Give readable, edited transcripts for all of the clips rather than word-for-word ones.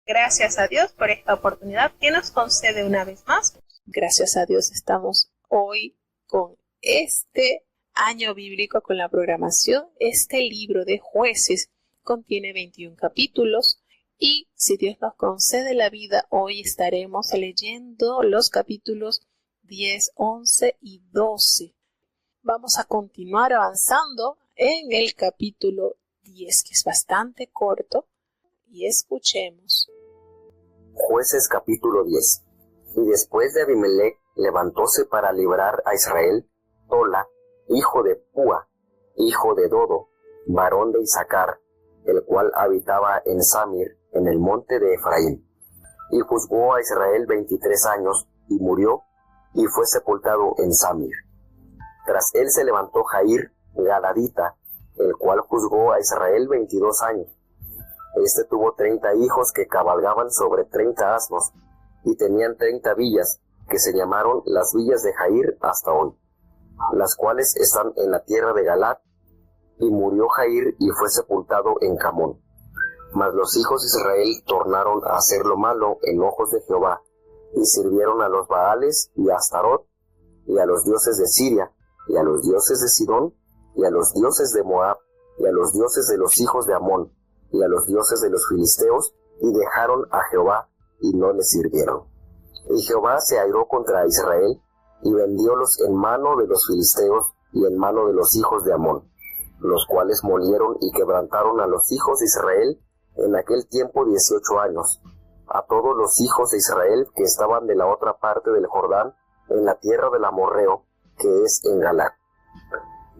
Gracias a Dios por esta oportunidad que nos concede una vez más. Gracias a Dios estamos hoy con este año bíblico, con la programación. Este libro de Jueces contiene 21 capítulos y si Dios nos concede la vida, hoy estaremos leyendo los capítulos 10, 11 y 12. Vamos a continuar avanzando en el capítulo 10, que es bastante corto, y escuchemos. Jueces capítulo 10. Y después de Abimelech levantóse para librar a Israel Tola, hijo de Púa, hijo de Dodo, varón de Isaacar, el cual habitaba en Samir, en el monte de Efraín. Y juzgó a Israel 23 años, y murió, y fue sepultado en Samir. Tras él se levantó Jair, Galadita, el cual juzgó a Israel 22 años. Este tuvo 30 hijos que cabalgaban sobre 30 asnos, y tenían 30 villas, que se llamaron las villas de Jair hasta hoy, las cuales están en la tierra de Galaad. Y murió Jair y fue sepultado en Camón. Mas los hijos de Israel tornaron a hacer lo malo en ojos de Jehová, y sirvieron a los Baales y a Astarot, y a los dioses de Siria, y a los dioses de Sidón, y a los dioses de Moab, y a los dioses de los hijos de Amón, y a los dioses de los filisteos, y dejaron a Jehová, y no le sirvieron. Y Jehová se airó contra Israel, y vendiólos en mano de los filisteos, y en mano de los hijos de Amón, los cuales molieron y quebrantaron a los hijos de Israel en aquel tiempo 18 años, a todos los hijos de Israel que estaban de la otra parte del Jordán, en la tierra del Amorreo, que es en Galaad.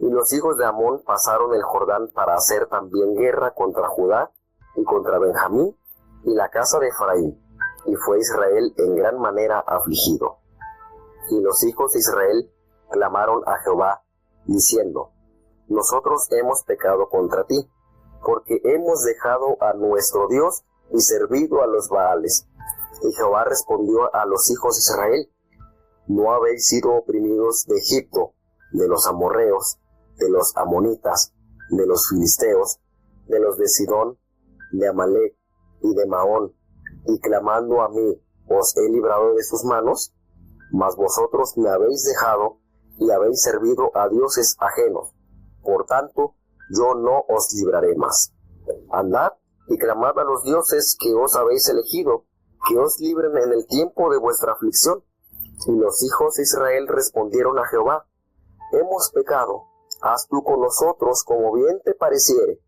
Y los hijos de Amón pasaron el Jordán para hacer también guerra contra Judá y contra Benjamín y la casa de Efraín, y fue Israel en gran manera afligido. Y los hijos de Israel clamaron a Jehová, diciendo: Nosotros hemos pecado contra ti, porque hemos dejado a nuestro Dios y servido a los Baales. Y Jehová respondió a los hijos de Israel: ¿No habéis sido oprimidos de Egipto, de los amorreos, de los amonitas, de los filisteos, de los de Sidón, de Amalec y de Maón, y clamando a mí os he librado de sus manos? Mas vosotros me habéis dejado y habéis servido a dioses ajenos. Por tanto, yo no os libraré más. Andad y clamad a los dioses que os habéis elegido, que os libren en el tiempo de vuestra aflicción. Y los hijos de Israel respondieron a Jehová: Hemos pecado, haz tú con nosotros como bien te pareciere,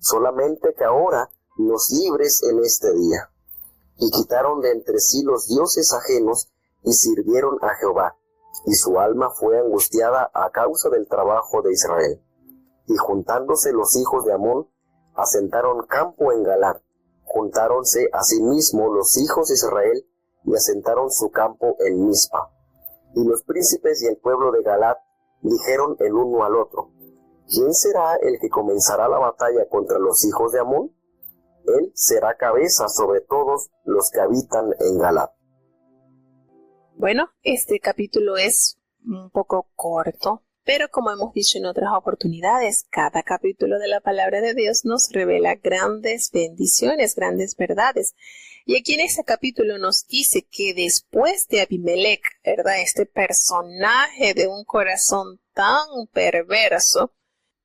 solamente que ahora nos libres en este día. Y quitaron de entre sí los dioses ajenos, y sirvieron a Jehová, y su alma fue angustiada a causa del trabajo de Israel. Y juntándose los hijos de Amón, asentaron campo en Galaad. Juntáronse asimismo los hijos de Israel, y asentaron su campo en Mizpa. Y los príncipes y el pueblo de Galaad dijeron el uno al otro: ¿Quién será el que comenzará la batalla contra los hijos de Amón? Él será cabeza sobre todos los que habitan en Galaad. Bueno, este capítulo es un poco corto, pero como hemos dicho en otras oportunidades, cada capítulo de la palabra de Dios nos revela grandes bendiciones, grandes verdades. Y aquí en este capítulo nos dice que después de Abimelech, ¿verdad?, este personaje de un corazón tan perverso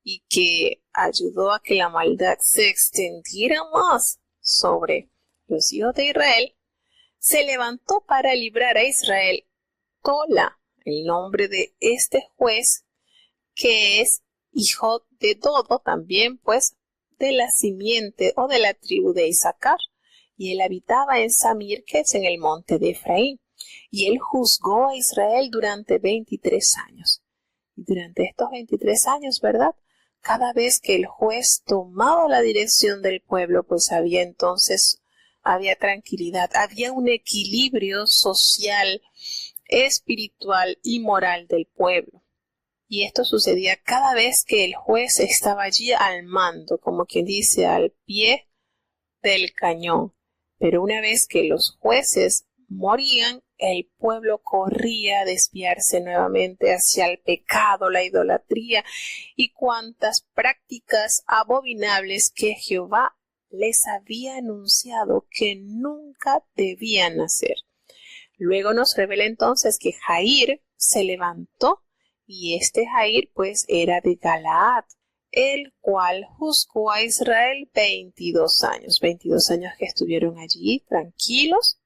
y que ayudó a que la maldad se extendiera más sobre los hijos de Israel, se levantó para librar a Israel Tola, el nombre de este juez, que es hijo de Dodo, también pues de la simiente o de la tribu de Isaacar, y él habitaba en Samir, que es en el monte de Efraín, y él juzgó a Israel durante 23 años. Y durante estos 23 años, ¿verdad?, cada vez que el juez tomaba la dirección del pueblo, pues había tranquilidad, había un equilibrio social, espiritual y moral del pueblo. Y esto sucedía cada vez que el juez estaba allí al mando, como quien dice, al pie del cañón. Pero una vez que los jueces morían, el pueblo corría a desviarse nuevamente hacia el pecado, la idolatría y cuantas prácticas abominables que Jehová les había anunciado que nunca debían nacer. Luego nos revela entonces que Jair se levantó, y este Jair pues era de Galaad, el cual juzgó a Israel 22 años que estuvieron allí tranquilos,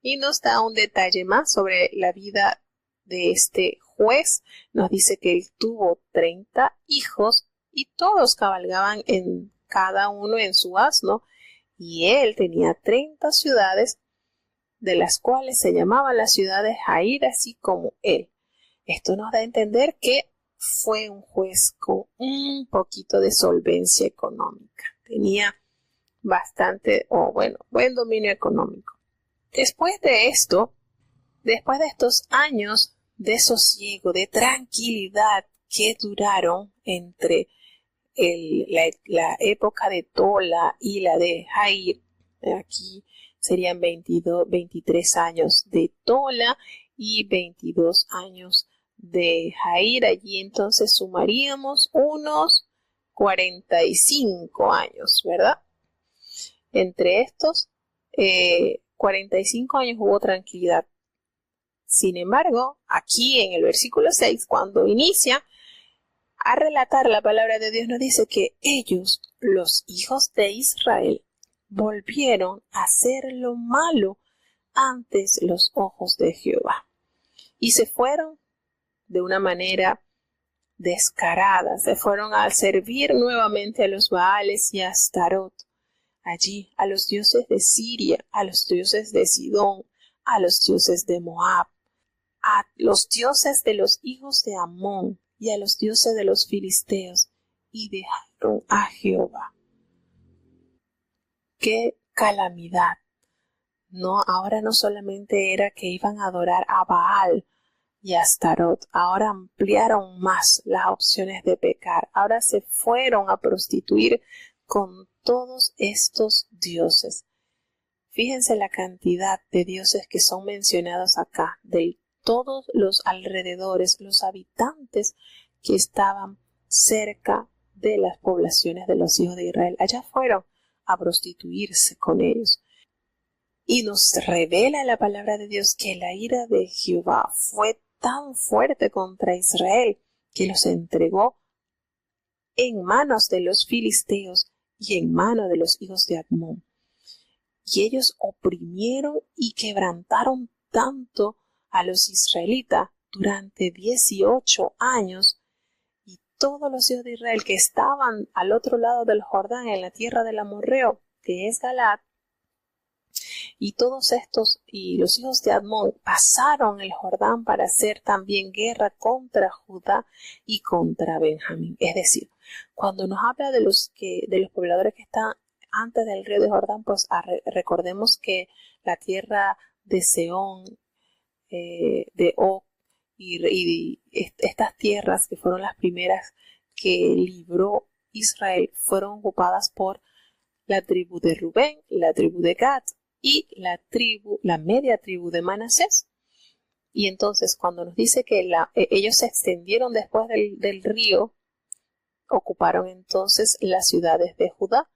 y nos da un detalle más sobre la vida de este juez. Nos dice que él tuvo 30 hijos y todos cabalgaban en cada uno en su asno, y él tenía 30 ciudades, de las cuales se llamaban las ciudades Jair, así como él. Esto nos da a entender que fue un juez con un poquito de solvencia económica. Tenía bastante, buen dominio económico. Después de estos años de sosiego, de tranquilidad que duraron entre la época de Tola y la de Jair, aquí serían 23 años de Tola y 22 años de Jair. Allí entonces sumaríamos unos 45 años, ¿verdad? Entre estos 45 años hubo tranquilidad. Sin embargo, aquí en el versículo 6, cuando inicia a relatar la palabra de Dios, nos dice que ellos, los hijos de Israel, volvieron a hacer lo malo ante los ojos de Jehová. Y se fueron de una manera descarada, se fueron a servir nuevamente a los Baales y a Astarot, allí a los dioses de Siria, a los dioses de Sidón, a los dioses de Moab, a los dioses de los hijos de Amón y a los dioses de los filisteos, y dejaron a Jehová. ¡Qué calamidad! No, ahora no solamente era que iban a adorar a Baal y a Astarot, ahora ampliaron más las opciones de pecar. Ahora se fueron a prostituir con todos estos dioses. Fíjense la cantidad de dioses que son mencionados acá, de todos los alrededores, los habitantes que estaban cerca de las poblaciones de los hijos de Israel. Allá fueron a prostituirse con ellos. Y nos revela la palabra de Dios que la ira de Jehová fue tan fuerte contra Israel que los entregó en manos de los filisteos y en manos de los hijos de Amón. Y ellos oprimieron y quebrantaron tanto a los israelitas durante 18 años, y todos los hijos de Israel que estaban al otro lado del Jordán, en la tierra del amorreo, que es Galaad, y todos estos y los hijos de Amón pasaron el Jordán para hacer también guerra contra Judá y contra Benjamín. Es decir, cuando nos habla de los pobladores que están antes del río de Jordán, pues recordemos que la tierra de Seón, de Og y estas tierras que fueron las primeras que libró Israel fueron ocupadas por la tribu de Rubén, la tribu de Gad y la media tribu de Manasés. Y entonces cuando nos dice que ellos se extendieron después del río, ocuparon entonces las ciudades de Judá,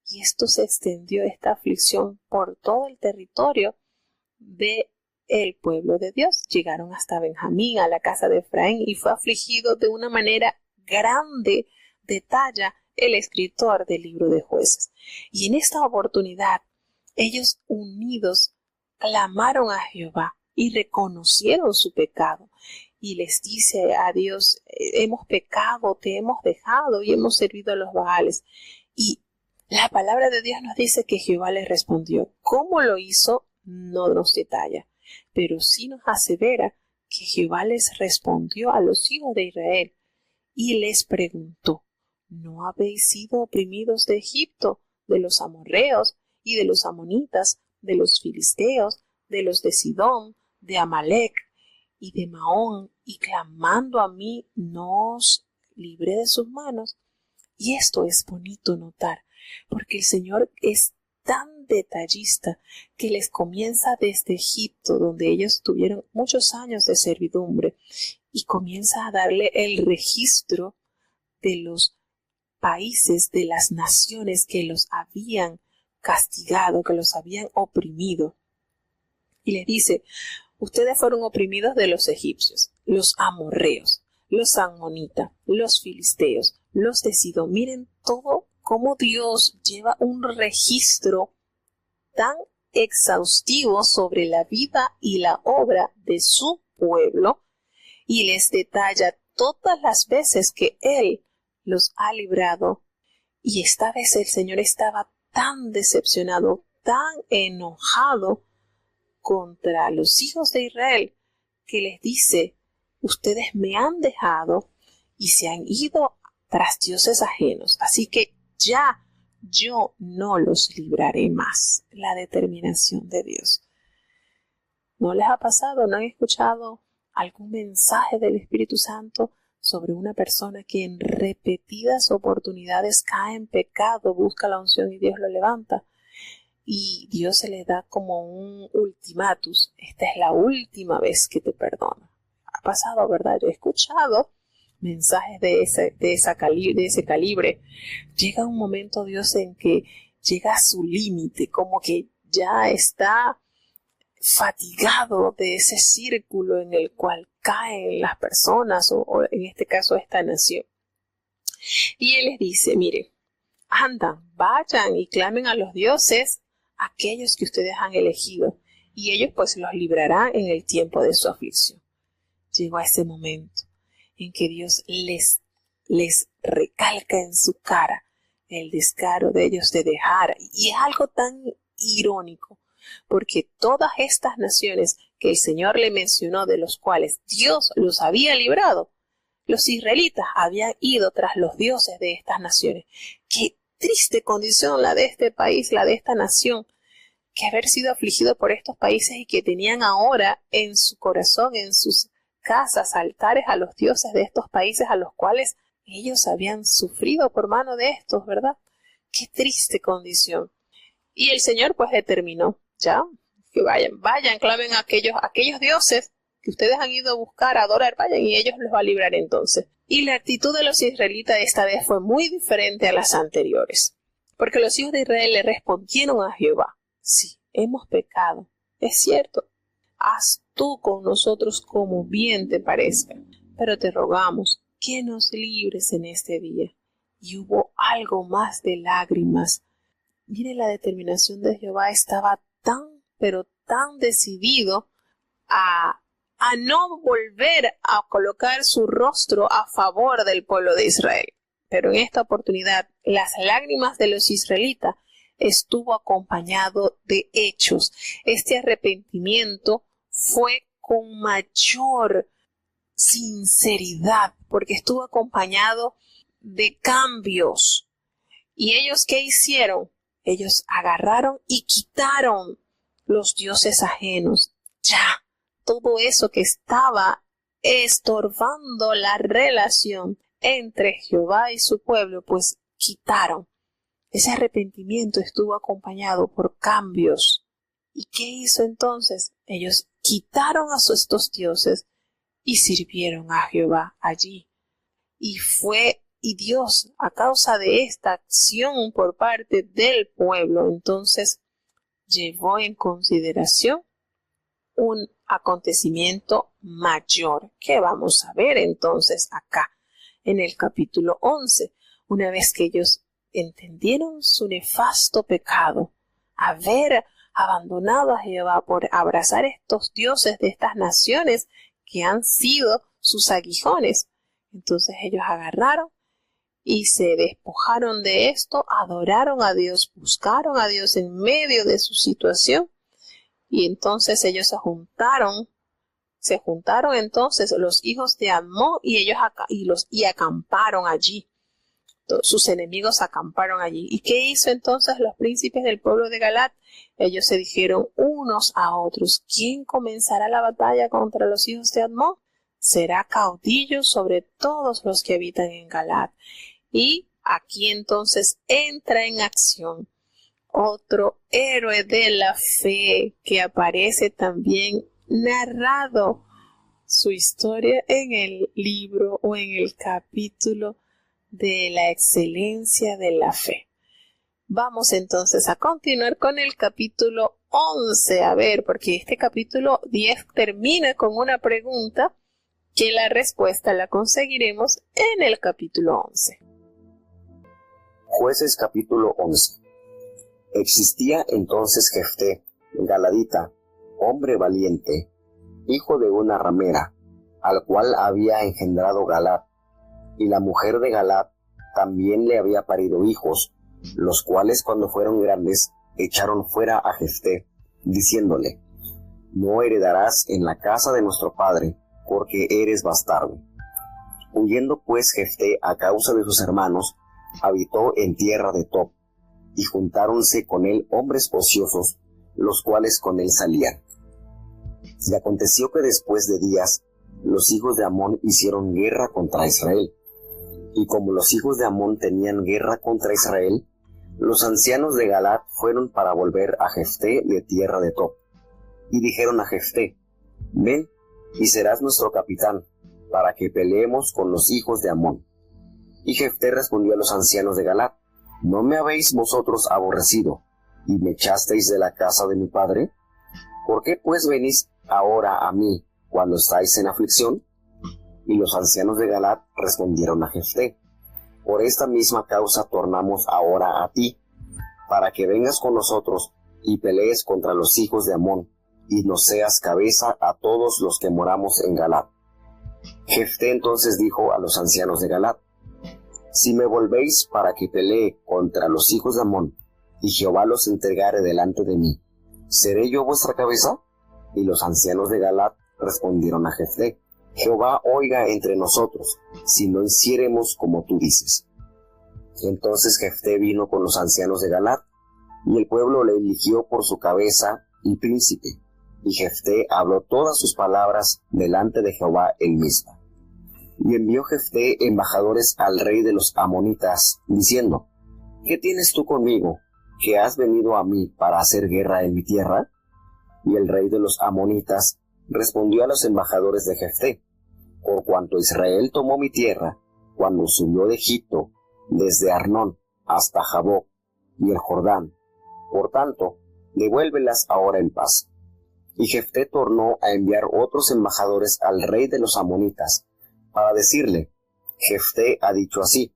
y esto se extendió, esta aflicción, por todo el territorio del pueblo de Dios. Llegaron hasta Benjamín, a la casa de Efraín, y fue afligido de una manera grande, detalla el escritor del libro de Jueces. Y en esta oportunidad, ellos unidos clamaron a Jehová y reconocieron su pecado. Y les dice a Dios: hemos pecado, te hemos dejado y hemos servido a los Baales. Y la palabra de Dios nos dice que Jehová les respondió. ¿Cómo lo hizo? No nos detalla, pero sí nos asevera que Jehová les respondió a los hijos de Israel y les preguntó: ¿no habéis sido oprimidos de Egipto, de los amorreos y de los amonitas, de los filisteos, de los de Sidón, de Amalec y de Maón, y clamando a mí no os libré de sus manos? Y esto es bonito notar, porque el Señor es tan detallista que les comienza desde Egipto, donde ellos tuvieron muchos años de servidumbre, y comienza a darle el registro de los países de las naciones que los habían castigado, que los habían oprimido. Y les dice, ustedes fueron oprimidos de los egipcios, los amorreos, los amonitas, los filisteos, los de Sidón. Miren todo cómo Dios lleva un registro tan exhaustivo sobre la vida y la obra de su pueblo y les detalla todas las veces que Él los ha librado. Y esta vez el Señor estaba tan decepcionado, tan enojado contra los hijos de Israel, que les dice, ustedes me han dejado y se han ido tras dioses ajenos, así que ya yo no los libraré más. La determinación de Dios. ¿No les ha pasado? ¿No han escuchado algún mensaje del Espíritu Santo sobre una persona que en repetidas oportunidades cae en pecado, busca la unción y Dios lo levanta? Y Dios se le da como un ultimatus. Esta es la última vez que te perdono. Ha pasado, ¿verdad? Yo he escuchado mensajes de ese calibre. Llega un momento, Dios, en que llega a su límite, como que ya está fatigado de ese círculo en el cual caen las personas, o en este caso esta nación. Y Él les dice, miren, andan, vayan y clamen a los dioses, aquellos que ustedes han elegido, y ellos pues los librarán en el tiempo de su aflicción. Llegó a ese momento en que Dios les recalca en su cara el descaro de ellos de dejar. Y es algo tan irónico, porque todas estas naciones que el Señor le mencionó, de los cuales Dios los había librado, los israelitas habían ido tras los dioses de estas naciones. Qué triste condición la de este país, la de esta nación, que haber sido afligido por estos países y que tenían ahora en su corazón, en sus casas, altares a los dioses de estos países a los cuales ellos habían sufrido por mano de estos, ¿verdad? Qué triste condición. Y el Señor pues determinó, ya, que vayan, clamen a aquellos dioses que ustedes han ido a buscar, a adorar, vayan y ellos los va a librar entonces. Y la actitud de los israelitas esta vez fue muy diferente a las anteriores, porque los hijos de Israel le respondieron a Jehová, sí, hemos pecado, es cierto, haz tú con nosotros como bien te parezca, pero te rogamos que nos libres en este día. Y hubo algo más de lágrimas. Mire, la determinación de Jehová estaba pero tan decidido a no volver a colocar su rostro a favor del pueblo de Israel. Pero en esta oportunidad, las lágrimas de los israelitas estuvo acompañado de hechos. Este arrepentimiento fue con mayor sinceridad, porque estuvo acompañado de cambios. ¿Y ellos qué hicieron? Ellos agarraron y quitaron los dioses ajenos. Ya, todo eso que estaba estorbando la relación entre Jehová y su pueblo, pues quitaron. Ese arrepentimiento estuvo acompañado por cambios. ¿Y qué hizo entonces? Ellos quitaron a estos dioses y sirvieron a Jehová allí. Y Dios, a causa de esta acción por parte del pueblo, entonces llevó en consideración un acontecimiento mayor, que vamos a ver entonces acá en el capítulo 11, una vez que ellos entendieron su nefasto pecado, haber abandonado a Jehová por abrazar estos dioses de estas naciones que han sido sus aguijones. Entonces ellos agarraron y se despojaron de esto, adoraron a Dios, buscaron a Dios en medio de su situación, y entonces ellos se juntaron entonces los hijos de Amón y ellos acamparon allí. Sus enemigos acamparon allí. ¿Y qué hizo entonces los príncipes del pueblo de Galaad? Ellos se dijeron unos a otros, ¿quién comenzará la batalla contra los hijos de Amón? Será caudillo sobre todos los que habitan en Galaad. Y aquí entonces entra en acción otro héroe de la fe que aparece también narrado su historia en el libro o en el capítulo de la excelencia de la fe. Vamos entonces a continuar con el capítulo 11. A ver, porque este capítulo 10 termina con una pregunta que la respuesta la conseguiremos en el capítulo 11. Jueces capítulo 11. Existía entonces Jefté, galadita, hombre valiente, hijo de una ramera, al cual había engendrado Galaad, y la mujer de Galaad también le había parido hijos, los cuales cuando fueron grandes echaron fuera a Jefté, diciéndole: no heredarás en la casa de nuestro padre, porque eres bastardo. Huyendo pues Jefté a causa de sus hermanos, habitó en tierra de Tob, y juntáronse con él hombres ociosos, los cuales con él salían. Y aconteció que después de días, los hijos de Amón hicieron guerra contra Israel. Y como los hijos de Amón tenían guerra contra Israel, los ancianos de Galaad fueron para volver a Jefté de tierra de Tob. Y dijeron a Jefté: ven, y serás nuestro capitán, para que peleemos con los hijos de Amón. Y Jefté respondió a los ancianos de Galaad: ¿no me habéis vosotros aborrecido, y me echasteis de la casa de mi padre? ¿Por qué pues venís ahora a mí, cuando estáis en aflicción? Y los ancianos de Galaad respondieron a Jefté: por esta misma causa tornamos ahora a ti, para que vengas con nosotros y pelees contra los hijos de Amón, y nos seas cabeza a todos los que moramos en Galaad. Jefté entonces dijo a los ancianos de Galaad: si me volvéis para que pelee contra los hijos de Amón, y Jehová los entregare delante de mí, ¿seré yo vuestra cabeza? Y los ancianos de Galaad respondieron a Jefté: Jehová oiga entre nosotros, si no hiciéremos como tú dices. Entonces Jefté vino con los ancianos de Galaad, y el pueblo le eligió por su cabeza y príncipe, y Jefté habló todas sus palabras delante de Jehová en Mizpa. Y envió Jefté embajadores al rey de los amonitas, diciendo: ¿qué tienes tú conmigo, que has venido a mí para hacer guerra en mi tierra? Y el rey de los amonitas respondió a los embajadores de Jefté: por cuanto Israel tomó mi tierra, cuando subió de Egipto, desde Arnón hasta Jaboc y el Jordán, por tanto, devuélvelas ahora en paz. Y Jefté tornó a enviar otros embajadores al rey de los amonitas, para decirle: Jefté ha dicho así: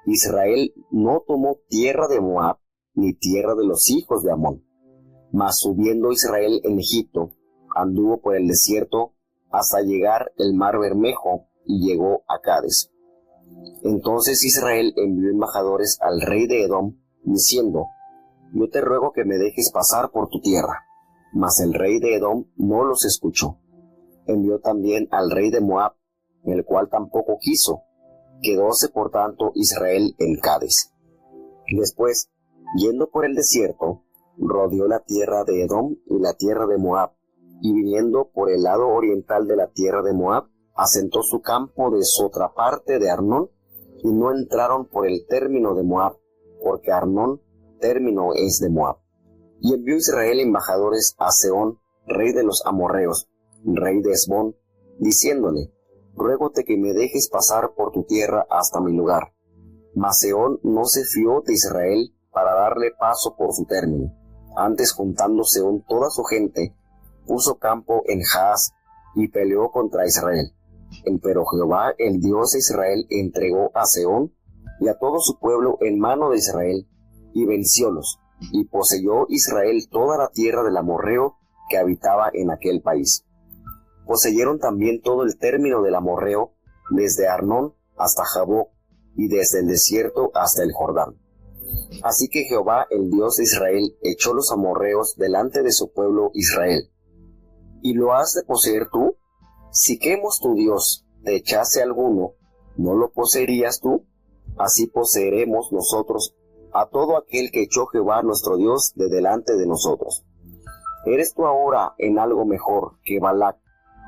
Israel no tomó tierra de Moab, ni tierra de los hijos de Amón. Mas subiendo Israel en Egipto, anduvo por el desierto hasta llegar el mar Bermejo, y llegó a Cades. Entonces Israel envió embajadores al rey de Edom, diciendo: yo te ruego que me dejes pasar por tu tierra. Mas el rey de Edom no los escuchó. Envió también al rey de Moab, el cual tampoco quiso. Quedóse por tanto Israel en Cades. Después, yendo por el desierto, rodeó la tierra de Edom y la tierra de Moab, y viniendo por el lado oriental de la tierra de Moab, asentó su campo de otra parte de Arnón, y no entraron por el término de Moab, porque Arnón término es de Moab. Y envió Israel embajadores a Sehón, rey de los amorreos, rey de Hesbón, diciéndole: ruégote que me dejes pasar por tu tierra hasta mi lugar. Mas Sehón no se fió de Israel para darle paso por su término. Antes, juntando Sehón toda su gente, puso campo en Jahaz y peleó contra Israel. Pero Jehová, el Dios de Israel, entregó a Sehón y a todo su pueblo en mano de Israel, y venciólos, y poseyó Israel toda la tierra del amorreo que habitaba en aquel país. Poseyeron también todo el término del amorreo, desde Arnón hasta Jaboc, y desde el desierto hasta el Jordán. Así que Jehová, el Dios de Israel, echó los amorreos delante de su pueblo Israel. ¿Y lo has de poseer tú? Si Quemos tu Dios te echase alguno, ¿no lo poseerías tú? Así poseeremos nosotros a todo aquel que echó Jehová nuestro Dios de delante de nosotros. ¿Eres tú ahora en algo mejor que Balac,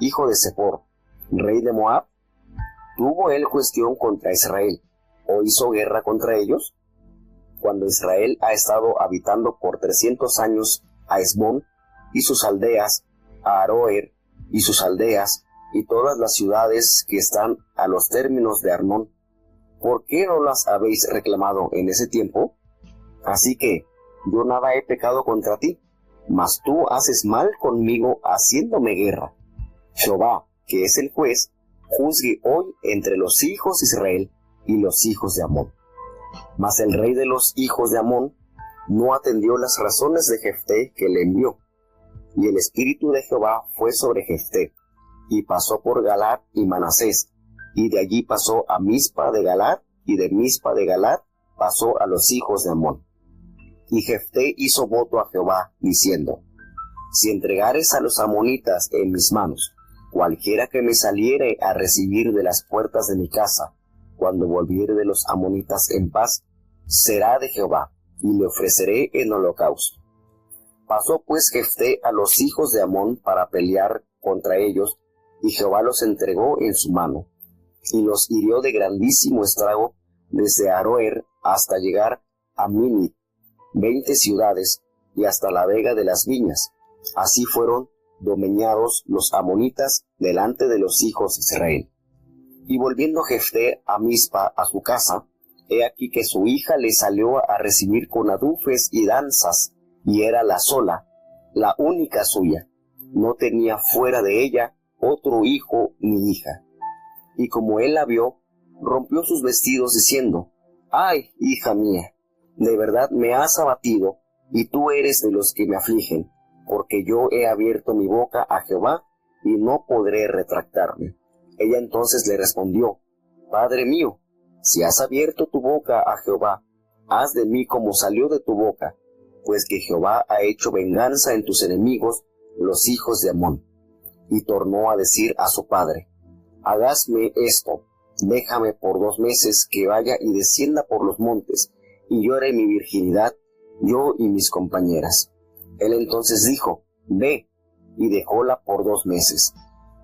hijo de Zippor, rey de Moab? ¿Tuvo él cuestión contra Israel, o hizo guerra contra ellos? Cuando Israel ha estado habitando por 300 años a Hesbón y sus aldeas, a Aroer y sus aldeas, y todas las ciudades que están a los términos de Arnón. ¿por qué no las habéis reclamado en ese tiempo? Así que yo nada he pecado contra ti, mas tú haces mal conmigo haciéndome guerra. Jehová, que es el juez, juzgue hoy entre los hijos de Israel y los hijos de Amón. Mas el rey de los hijos de Amón no atendió las razones de Jefté que le envió. Y el espíritu de Jehová fue sobre Jefté, y pasó por Galaad y Manasés, y de allí pasó a Mizpa de Galaad, y de Mizpa de Galaad pasó a los hijos de Amón. Y Jefté hizo voto a Jehová, diciendo: si entregares a los amonitas en mis manos, cualquiera que me saliere a recibir de las puertas de mi casa, cuando volviere de los amonitas en paz, será de Jehová, y le ofreceré en holocausto. Pasó pues Jefté a los hijos de Amón para pelear contra ellos, y Jehová los entregó en su mano, y los hirió de grandísimo estrago desde Aroer hasta llegar a Minit, 20 ciudades, y hasta la vega de las viñas. Así fueron domeñados los amonitas delante de los hijos de Israel. Y volviendo Jefté a Mizpa a su casa, he aquí que su hija le salió a recibir con adufes y danzas, y era la sola, la única suya. No tenía fuera de ella otro hijo ni hija. Y como él la vio, rompió sus vestidos diciendo: ¡ay, hija mía! De verdad me has abatido, y tú eres de los que me afligen, porque yo he abierto mi boca a Jehová, y no podré retractarme. Ella entonces le respondió: Padre mío, si has abierto tu boca a Jehová, haz de mí como salió de tu boca, pues que Jehová ha hecho venganza en tus enemigos, los hijos de Amón. Y tornó a decir a su padre: Hágasme esto, déjame por 2 meses que vaya y descienda por los montes, y llore mi virginidad, yo y mis compañeras. Él entonces dijo: Ve, y dejóla por 2 meses.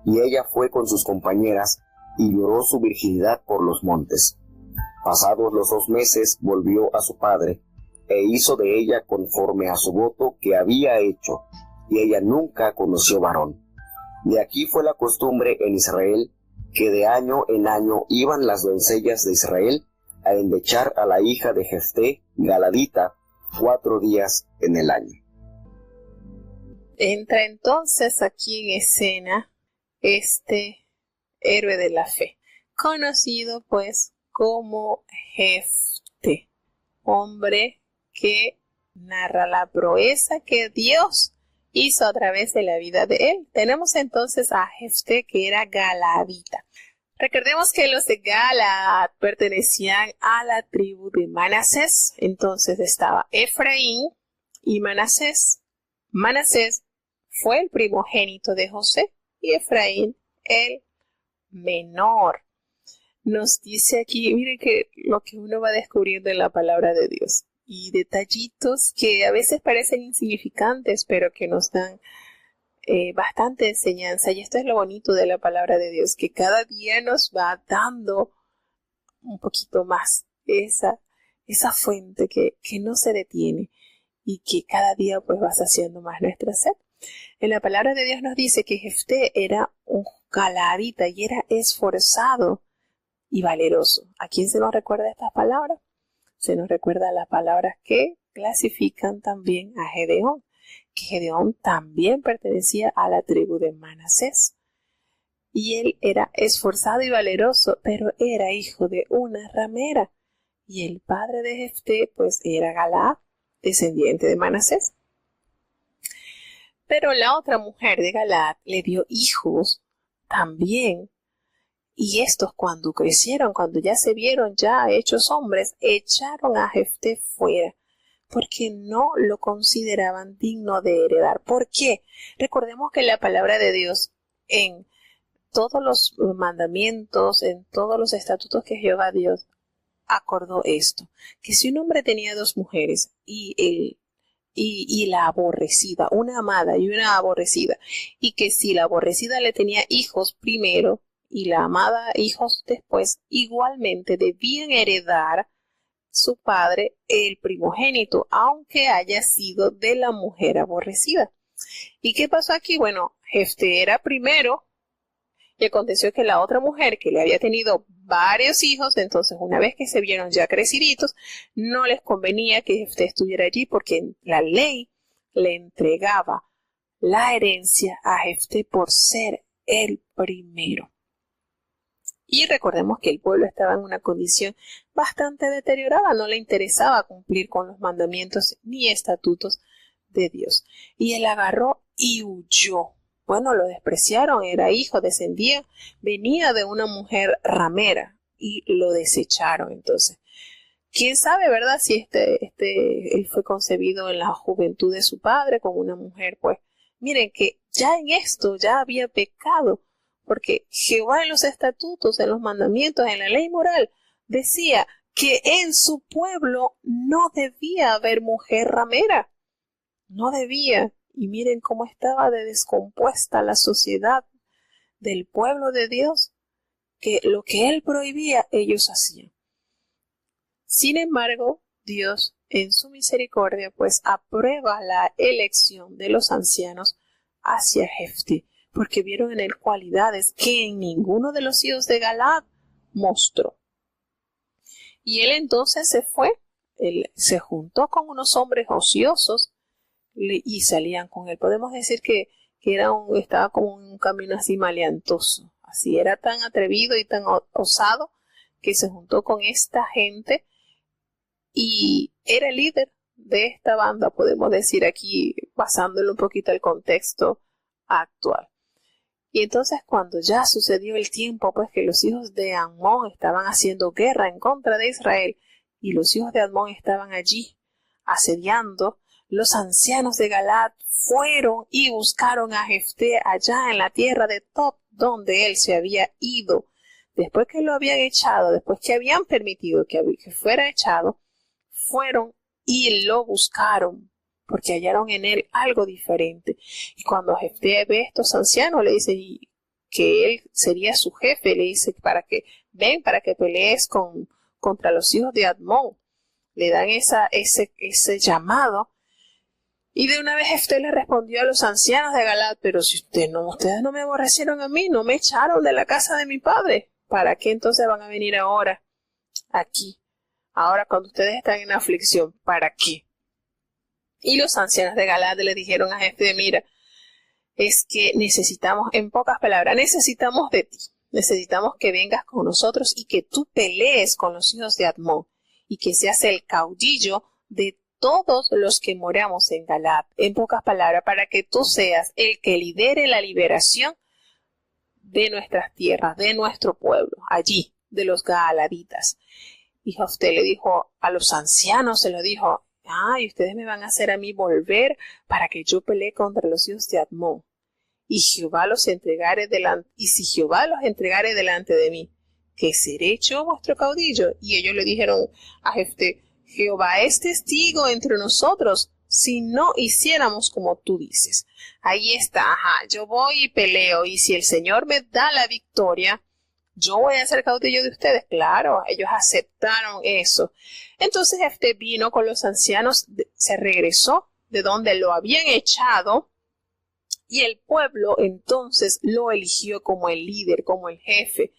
Y ella fue con sus compañeras, y lloró su virginidad por los montes. Pasados los 2 meses volvió a su padre, e hizo de ella conforme a su voto que había hecho, y ella nunca conoció varón. De aquí fue la costumbre en Israel, que de año en año iban las doncellas de Israel a endechar a la hija de Jefté, galadita, 4 días en el año. Entra entonces aquí en escena este héroe de la fe, conocido pues como Jefté, hombre que narra la proeza que Dios hizo a través de la vida de él. Tenemos entonces a Jefté, que era galadita. Recordemos que los de Galaad pertenecían a la tribu de Manasés. Entonces estaba Efraín y Manasés. Manasés fue el primogénito de José y Efraín el menor. Nos dice aquí, miren que lo que uno va descubriendo en la palabra de Dios y detallitos que a veces parecen insignificantes, pero que nos dan bastante enseñanza. Y esto es lo bonito de la palabra de Dios, que cada día nos va dando un poquito más esa fuente que no se detiene y que cada día pues va saciando más nuestra sed. En la palabra de Dios nos dice que Jefté era un galadita y era esforzado y valeroso. ¿A quién se nos recuerda estas palabras? Se nos recuerda las palabras que clasifican también a Gedeón, que Gedeón también pertenecía a la tribu de Manasés. Y él era esforzado y valeroso, pero era hijo de una ramera. Y el padre de Jefté, pues, era Galaad, descendiente de Manasés. Pero la otra mujer de Galaad le dio hijos también. Y estos, cuando crecieron, cuando ya se vieron ya hechos hombres, echaron a Jefté fuera, porque no lo consideraban digno de heredar. ¿Por qué? Recordemos que la palabra de Dios, en todos los mandamientos, en todos los estatutos que Jehová Dios acordó esto, que si un hombre tenía 2 mujeres y la aborrecida, una amada y una aborrecida, y que si la aborrecida le tenía hijos primero y la amada hijos después, igualmente debían heredar su padre el primogénito, aunque haya sido de la mujer aborrecida. ¿Y qué pasó aquí? Bueno, Jefté era primero, y aconteció que la otra mujer, que le había tenido varios hijos. Entonces, una vez que se vieron ya creciditos, no les convenía que Jefté estuviera allí porque la ley le entregaba la herencia a Jefté por ser el primero. Y recordemos que el pueblo estaba en una condición bastante deteriorada, no le interesaba cumplir con los mandamientos ni estatutos de Dios. Y él agarró y huyó. Bueno, lo despreciaron, era hijo, venía de una mujer ramera y lo desecharon. Entonces, quién sabe, ¿verdad? Si él fue concebido en la juventud de su padre con una mujer, pues miren que ya en esto ya había pecado, porque Jehová en los estatutos, en los mandamientos, en la ley moral, decía que en su pueblo no debía haber mujer ramera, no debía. Y miren cómo estaba de descompuesta la sociedad del pueblo de Dios, que lo que él prohibía, ellos hacían. Sin embargo, Dios, en su misericordia, pues aprueba la elección de los ancianos hacia Jefté, porque vieron en él cualidades que en ninguno de los hijos de Galaad mostró. Y él entonces él se juntó con unos hombres ociosos y salían con él. Podemos decir que estaba como en un camino así maleantoso. Así era tan atrevido y tan osado que se juntó con esta gente y era el líder de esta banda, podemos decir aquí, basándolo un poquito al contexto actual. Y entonces cuando ya sucedió el tiempo, pues que los hijos de Amón estaban haciendo guerra en contra de Israel y los hijos de Amón estaban allí asediando, los ancianos de Galaad fueron y buscaron a Jefté allá en la tierra de Tob, donde él se había ido. Después que lo habían echado, después que habían permitido que fuera echado, fueron y lo buscaron, porque hallaron en él algo diferente. Y cuando Jefté ve a estos ancianos, le dice que él sería su jefe, le dice para que pelees contra los hijos de Amón. Le dan ese llamado. Y de una vez Jefté le respondió a los ancianos de Galaad, pero si ustedes no me aborrecieron a mí, no me echaron de la casa de mi padre, ¿para qué entonces van a venir ahora aquí? Ahora cuando ustedes están en aflicción, ¿para qué? Y los ancianos de Galaad le dijeron a Jefté, mira, es que necesitamos, en pocas palabras, necesitamos de ti. Necesitamos que vengas con nosotros y que tú pelees con los hijos de Amón y que seas el caudillo de todos los que moramos en Galaad. En pocas palabras, para que tú seas el que lidere la liberación de nuestras tierras, de nuestro pueblo, allí, de los galaditas. Y Jefté le dijo a los ancianos, se lo dijo, y ustedes me van a hacer a mí volver para que yo pelee contra los hijos de Amón. Y si Jehová los entregare delante de mí, que seré yo vuestro caudillo. Y ellos le dijeron a Jefté, Jehová es testigo entre nosotros, si no hiciéramos como tú dices. Ahí está, yo voy y peleo, y si el Señor me da la victoria, yo voy a ser caudillo de ustedes. Claro, ellos aceptaron eso. Entonces Jefté vino con los ancianos, se regresó de donde lo habían echado, y el pueblo entonces lo eligió como el líder, como el jefe,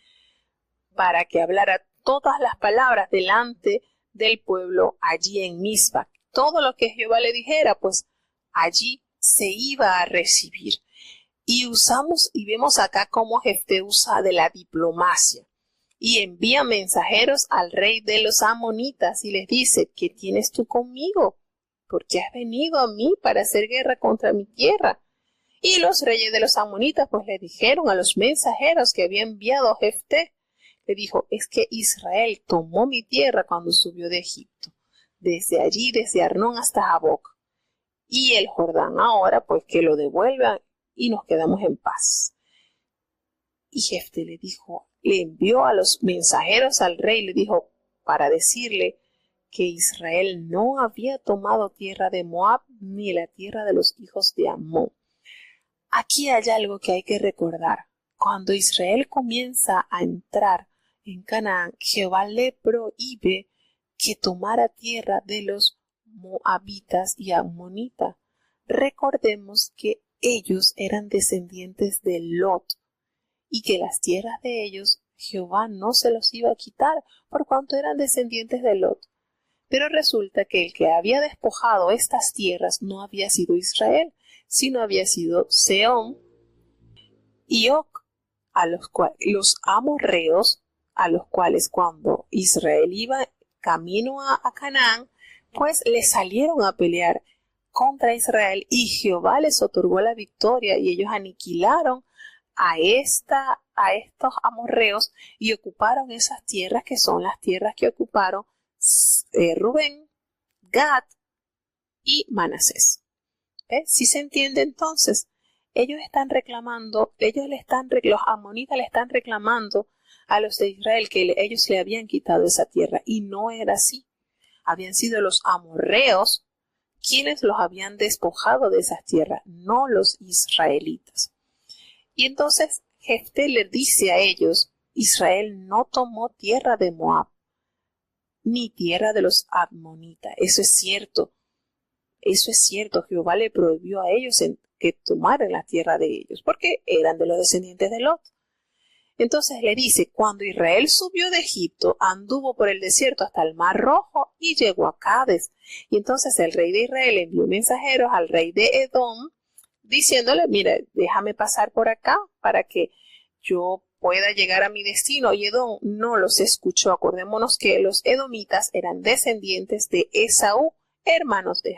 para que hablara todas las palabras delante del pueblo allí en Mizpa. Todo lo que Jehová le dijera, pues allí se iba a recibir. Y vemos acá cómo Jefté usa de la diplomacia y envía mensajeros al rey de los amonitas y les dice, ¿qué tienes tú conmigo? ¿Por qué has venido a mí para hacer guerra contra mi tierra? Y los reyes de los amonitas pues le dijeron a los mensajeros que había enviado Jefté, le dijo, es que Israel tomó mi tierra cuando subió de Egipto, desde allí, desde Arnón hasta Jaboc, y el Jordán ahora pues que lo devuelvan y nos quedamos en paz. Y Jefté le envió a los mensajeros al rey, le dijo para decirle que Israel no había tomado tierra de Moab ni la tierra de los hijos de Amón. Aquí hay algo que hay que recordar. Cuando Israel comienza a entrar en Canaán, Jehová le prohíbe que tomara tierra de los moabitas y amonitas. Recordemos que ellos eran descendientes de Lot y que las tierras de ellos Jehová no se los iba a quitar por cuanto eran descendientes de Lot. Pero resulta que el que había despojado estas tierras no había sido Israel, sino había sido Sehón y Og, los amorreos, a los cuales cuando Israel iba camino a Canaán, pues le salieron a pelear contra Israel y Jehová les otorgó la victoria y ellos aniquilaron a estos amorreos y ocuparon esas tierras que son las tierras que ocuparon Rubén, Gad y Manasés. ¿Sí se entiende entonces? Ellos los amonitas le están reclamando a los de Israel que ellos le habían quitado esa tierra y no era así. Habían sido los amorreos quienes los habían despojado de esas tierras, no los israelitas. Y entonces Jefté le dice a ellos, Israel no tomó tierra de Moab, ni tierra de los amonitas. Eso es cierto. Jehová le prohibió a ellos que tomaran la tierra de ellos, porque eran de los descendientes de Lot. Entonces le dice, cuando Israel subió de Egipto, anduvo por el desierto hasta el Mar Rojo y llegó a Cades. Y entonces el rey de Israel envió mensajeros al rey de Edom, diciéndole, mira, déjame pasar por acá para que yo pueda llegar a mi destino. Y Edom no los escuchó. Acordémonos que los edomitas eran descendientes de Esaú, hermano de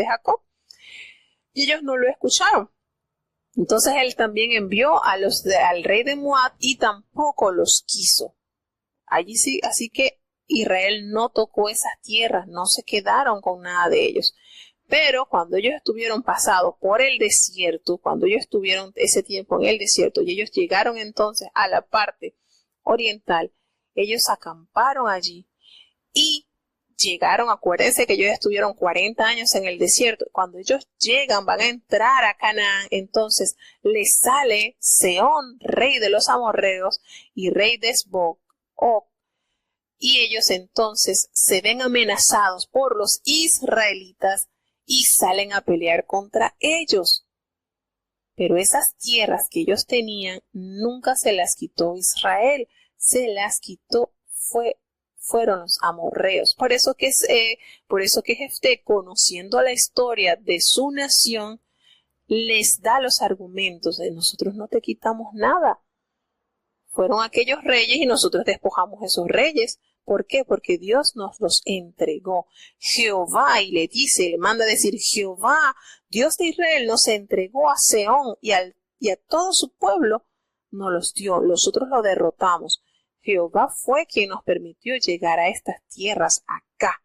Jacob. Y ellos no lo escucharon. Entonces él también envió al rey de Moab y tampoco los quiso. Allí sí, así que Israel no tocó esas tierras, no se quedaron con nada de ellos. Pero cuando ellos estuvieron pasados por el desierto, cuando ellos estuvieron ese tiempo en el desierto y ellos llegaron entonces a la parte oriental, ellos acamparon allí y llegaron, acuérdense que ellos estuvieron 40 años en el desierto. Cuando ellos llegan, van a entrar a Canaán, entonces les sale Sehón, rey de los amorreos, y rey de Esbok, y ellos entonces se ven amenazados por los israelitas y salen a pelear contra ellos. Pero esas tierras que ellos tenían nunca se las quitó Israel, se las quitó fueron los amorreos. Por eso que Jefté, conociendo la historia de su nación, les da los argumentos de nosotros no te quitamos nada. Fueron aquellos reyes y nosotros despojamos esos reyes. ¿Por qué? Porque Dios nos los entregó. Jehová, y le manda a decir, Jehová, Dios de Israel, nos entregó a Sehón y a todo su pueblo, nos los dio. Nosotros lo derrotamos. Jehová fue quien nos permitió llegar a estas tierras acá,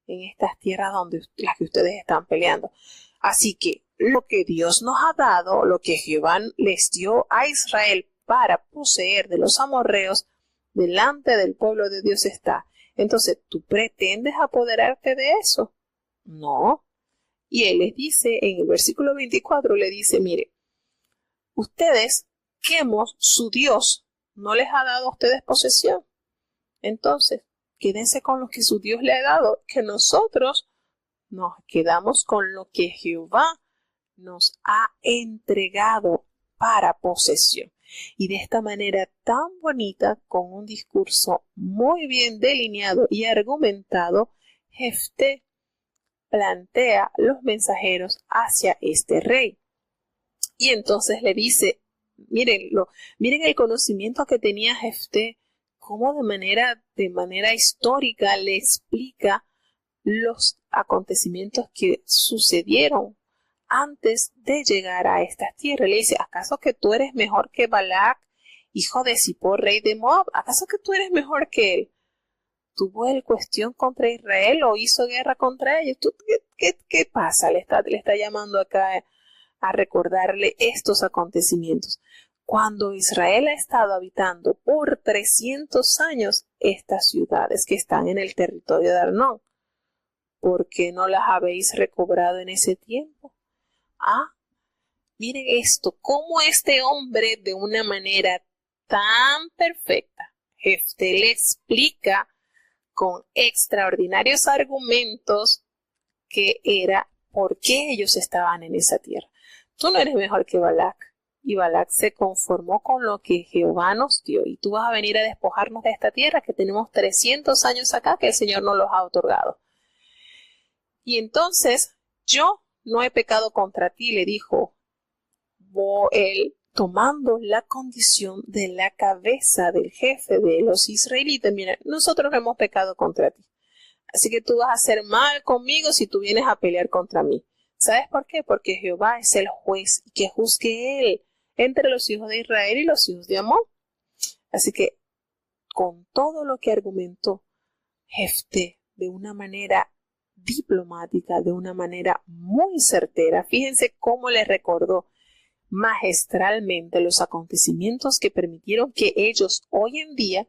en estas tierras las que ustedes están peleando. Así que lo que Dios nos ha dado, lo que Jehová les dio a Israel para poseer de los amorreos, delante del pueblo de Dios está. Entonces, ¿tú pretendes apoderarte de eso? No. Y él les dice, en el versículo 24, le dice, mire, ustedes, Quemos, su Dios, no les ha dado a ustedes posesión. Entonces, quédense con lo que su Dios le ha dado, que nosotros nos quedamos con lo que Jehová nos ha entregado para posesión. Y de esta manera tan bonita, con un discurso muy bien delineado y argumentado, Jefté plantea los mensajeros hacia este rey. Y entonces le dice, miren el conocimiento que tenía Jefté, cómo de manera histórica le explica los acontecimientos que sucedieron antes de llegar a estas tierras. Le dice, ¿acaso que tú eres mejor que Balac, hijo de Zippor, rey de Moab? ¿Acaso que tú eres mejor que él? ¿Tuvo él cuestión contra Israel o hizo guerra contra ellos? ¿Qué pasa? Le está llamando acá a recordarle estos acontecimientos. Cuando Israel ha estado habitando por 300 años estas ciudades que están en el territorio de Arnón, ¿por qué no las habéis recobrado en ese tiempo? Miren esto, cómo este hombre de una manera tan perfecta, Jefté le explica con extraordinarios argumentos que era por qué ellos estaban en esa tierra. Tú no eres mejor que Balac, Y Balac se conformó con lo que Jehová nos dio. Y tú vas a venir a despojarnos de esta tierra que tenemos 300 años acá que el Señor nos los ha otorgado. Y entonces yo no he pecado contra ti, le dijo él, tomando la condición de la cabeza del jefe de los israelitas. Mira, nosotros no hemos pecado contra ti. Así que tú vas a hacer mal conmigo si tú vienes a pelear contra mí. ¿Sabes por qué? Porque Jehová es el juez y que juzgue él entre los hijos de Israel y los hijos de Amón. Así que con todo lo que argumentó Jefté de una manera diplomática, de una manera muy certera, fíjense cómo le recordó magistralmente los acontecimientos que permitieron que ellos hoy en día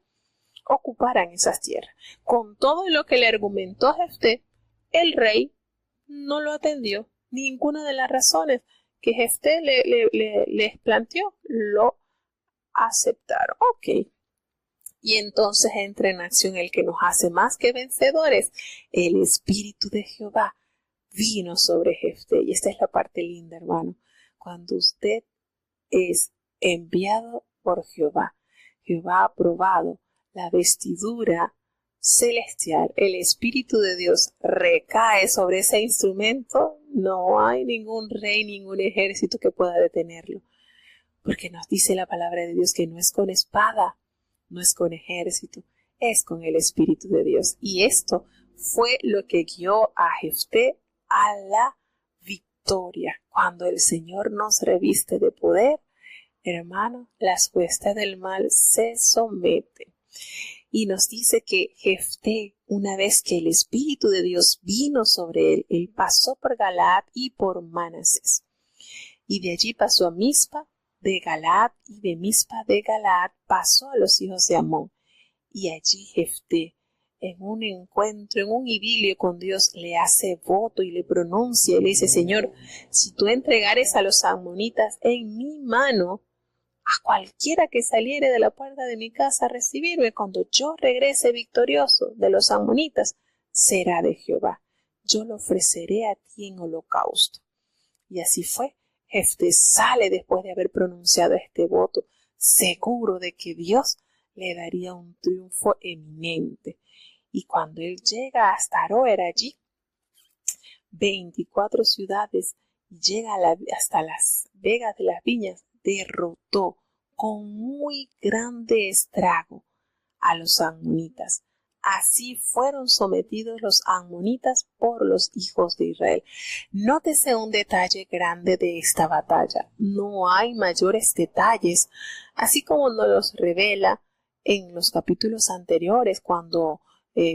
ocuparan esas tierras. Con todo lo que le argumentó Jefté, el rey no lo atendió. Ninguna de las razones que Jefté les planteó lo aceptaron. Ok. Y entonces entra en acción el que nos hace más que vencedores. El Espíritu de Jehová vino sobre Jefté. Y esta es la parte linda, hermano. Cuando usted es enviado por Jehová, Jehová ha probado la vestidura celestial, el Espíritu de Dios recae sobre ese instrumento, no hay ningún rey, ningún ejército que pueda detenerlo. Porque nos dice la palabra de Dios que no es con espada, no es con ejército, es con el Espíritu de Dios. Y esto fue lo que guió a Jefté a la victoria. Cuando el Señor nos reviste de poder, hermano, las huestes del mal se someten. Y nos dice que Jefté, una vez que el Espíritu de Dios vino sobre él, él pasó por Galaad y por Manasés. Y de allí pasó a Mizpa de Galaad, y de Mizpa de Galaad pasó a los hijos de Amón. Y allí Jefté, en un encuentro, en un idilio con Dios, le hace voto y le pronuncia y le dice: Señor, si tú entregares a los amonitas en mi mano, a cualquiera que saliere de la puerta de mi casa a recibirme, cuando yo regrese victorioso de los amonitas, será de Jehová. Yo lo ofreceré a ti en holocausto. Y así fue. Jefté sale después de haber pronunciado este voto, seguro de que Dios le daría un triunfo eminente. Y cuando él llega hasta Aroer, allí 24 ciudades, y llega hasta las vegas de las viñas, derrotó con muy grande estrago a los amonitas. Así fueron sometidos los amonitas por los hijos de Israel. Nótese un detalle grande de esta batalla. No hay mayores detalles, así como nos los revela en los capítulos anteriores, cuando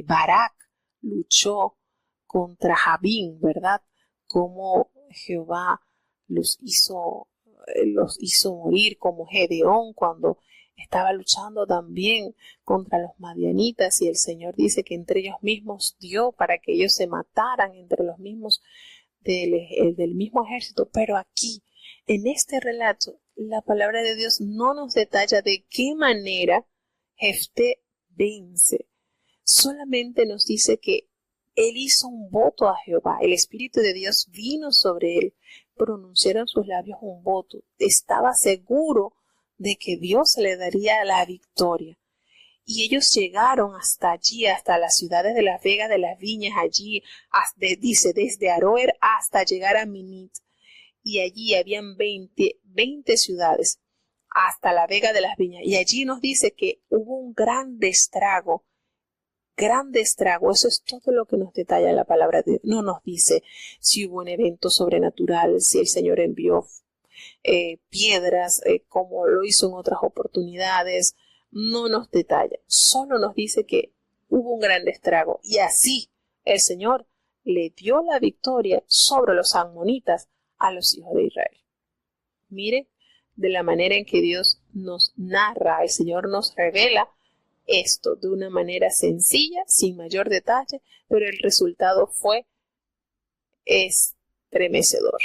Barak luchó contra Jabín, ¿verdad? Como Jehová los hizo morir, como Gedeón cuando estaba luchando también contra los madianitas, y el Señor dice que entre ellos mismos dio para que ellos se mataran entre los mismos del mismo ejército. Pero aquí, en este relato, la palabra de Dios no nos detalla de qué manera Jefté vence. Solamente nos dice que él hizo un voto a Jehová. El Espíritu de Dios vino sobre él. Pronunciaron sus labios un voto. Estaba seguro de que Dios le daría la victoria. Y ellos llegaron hasta allí, hasta las ciudades de las vegas de las viñas, allí, dice, desde Aroer hasta llegar a Minit. Y allí habían 20 ciudades, hasta la vega de las viñas. Y allí nos dice que hubo un gran estrago. Eso es todo lo que nos detalla la palabra de Dios. No nos dice si hubo un evento sobrenatural, si el Señor envió piedras, como lo hizo en otras oportunidades. No nos detalla, solo nos dice que hubo un gran estrago, y así el Señor le dio la victoria sobre los amonitas a los hijos de Israel. Miren, de la manera en que Dios nos narra, el Señor nos revela esto de una manera sencilla, sin mayor detalle, pero el resultado fue estremecedor.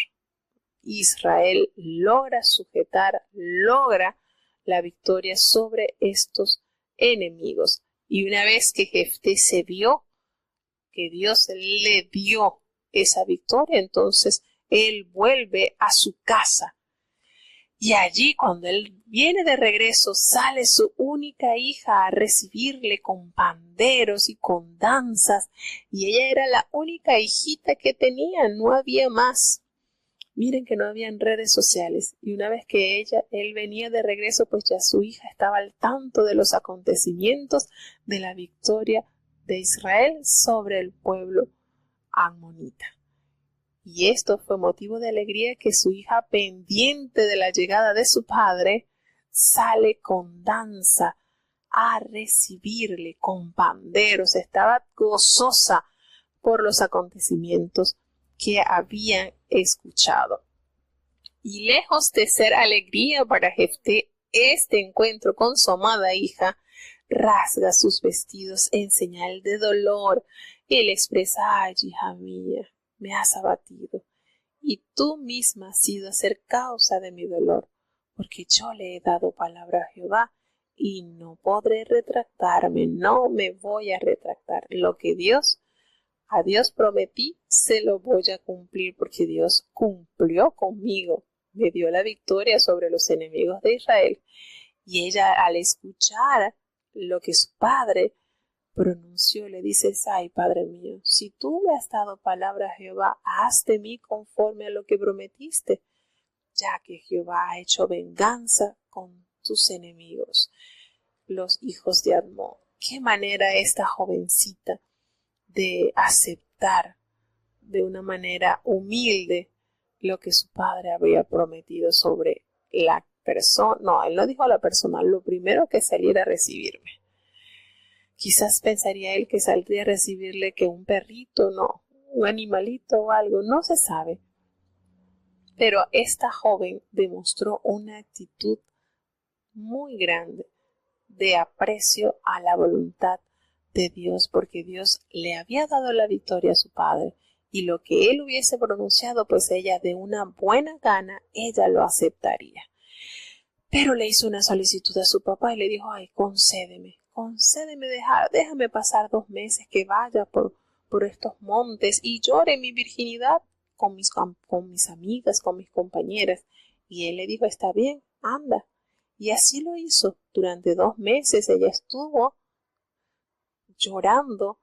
Israel logra la victoria sobre estos enemigos. Y una vez que Jefté se vio que Dios le dio esa victoria, entonces él vuelve a su casa. Y allí, cuando él viene de regreso, sale su única hija a recibirle con panderos y con danzas. Y ella era la única hijita que tenía, no había más. Miren que no habían redes sociales. Y una vez que él venía de regreso, pues ya su hija estaba al tanto de los acontecimientos de la victoria de Israel sobre el pueblo amonita. Y esto fue motivo de alegría que su hija, pendiente de la llegada de su padre, sale con danza a recibirle con panderos. Estaba gozosa por los acontecimientos que habían escuchado. Y lejos de ser alegría para Jefté, este encuentro con su amada hija, rasga sus vestidos en señal de dolor. Él expresa: ay, hija mía, me has abatido, y tú misma has sido a ser causa de mi dolor, porque yo le he dado palabra a Jehová, y no podré retractarme, no me voy a retractar. Lo que a Dios prometí, se lo voy a cumplir, porque Dios cumplió conmigo, me dio la victoria sobre los enemigos de Israel. Y ella, al escuchar lo que su padre pronunció, le dice: ay, Padre mío, si tú le has dado palabra a Jehová, haz de mí conforme a lo que prometiste, ya que Jehová ha hecho venganza con tus enemigos, los hijos de Amón. Qué manera esta jovencita de aceptar de una manera humilde lo que su padre había prometido sobre la persona. No, él no dijo a la persona, lo primero que saliera a recibirme. Quizás pensaría él que saldría a recibirle que un perrito, no, un animalito o algo, no se sabe. Pero esta joven demostró una actitud muy grande de aprecio a la voluntad de Dios, porque Dios le había dado la victoria a su padre, y lo que él hubiese pronunciado, pues ella de una buena gana, ella lo aceptaría. Pero le hizo una solicitud a su papá y le dijo: ay, concédeme, déjame pasar 2 meses, que vaya por estos montes y llore mi virginidad con mis amigas, con mis compañeras. Y él le dijo: está bien, anda. Y así lo hizo. Durante 2 meses ella estuvo llorando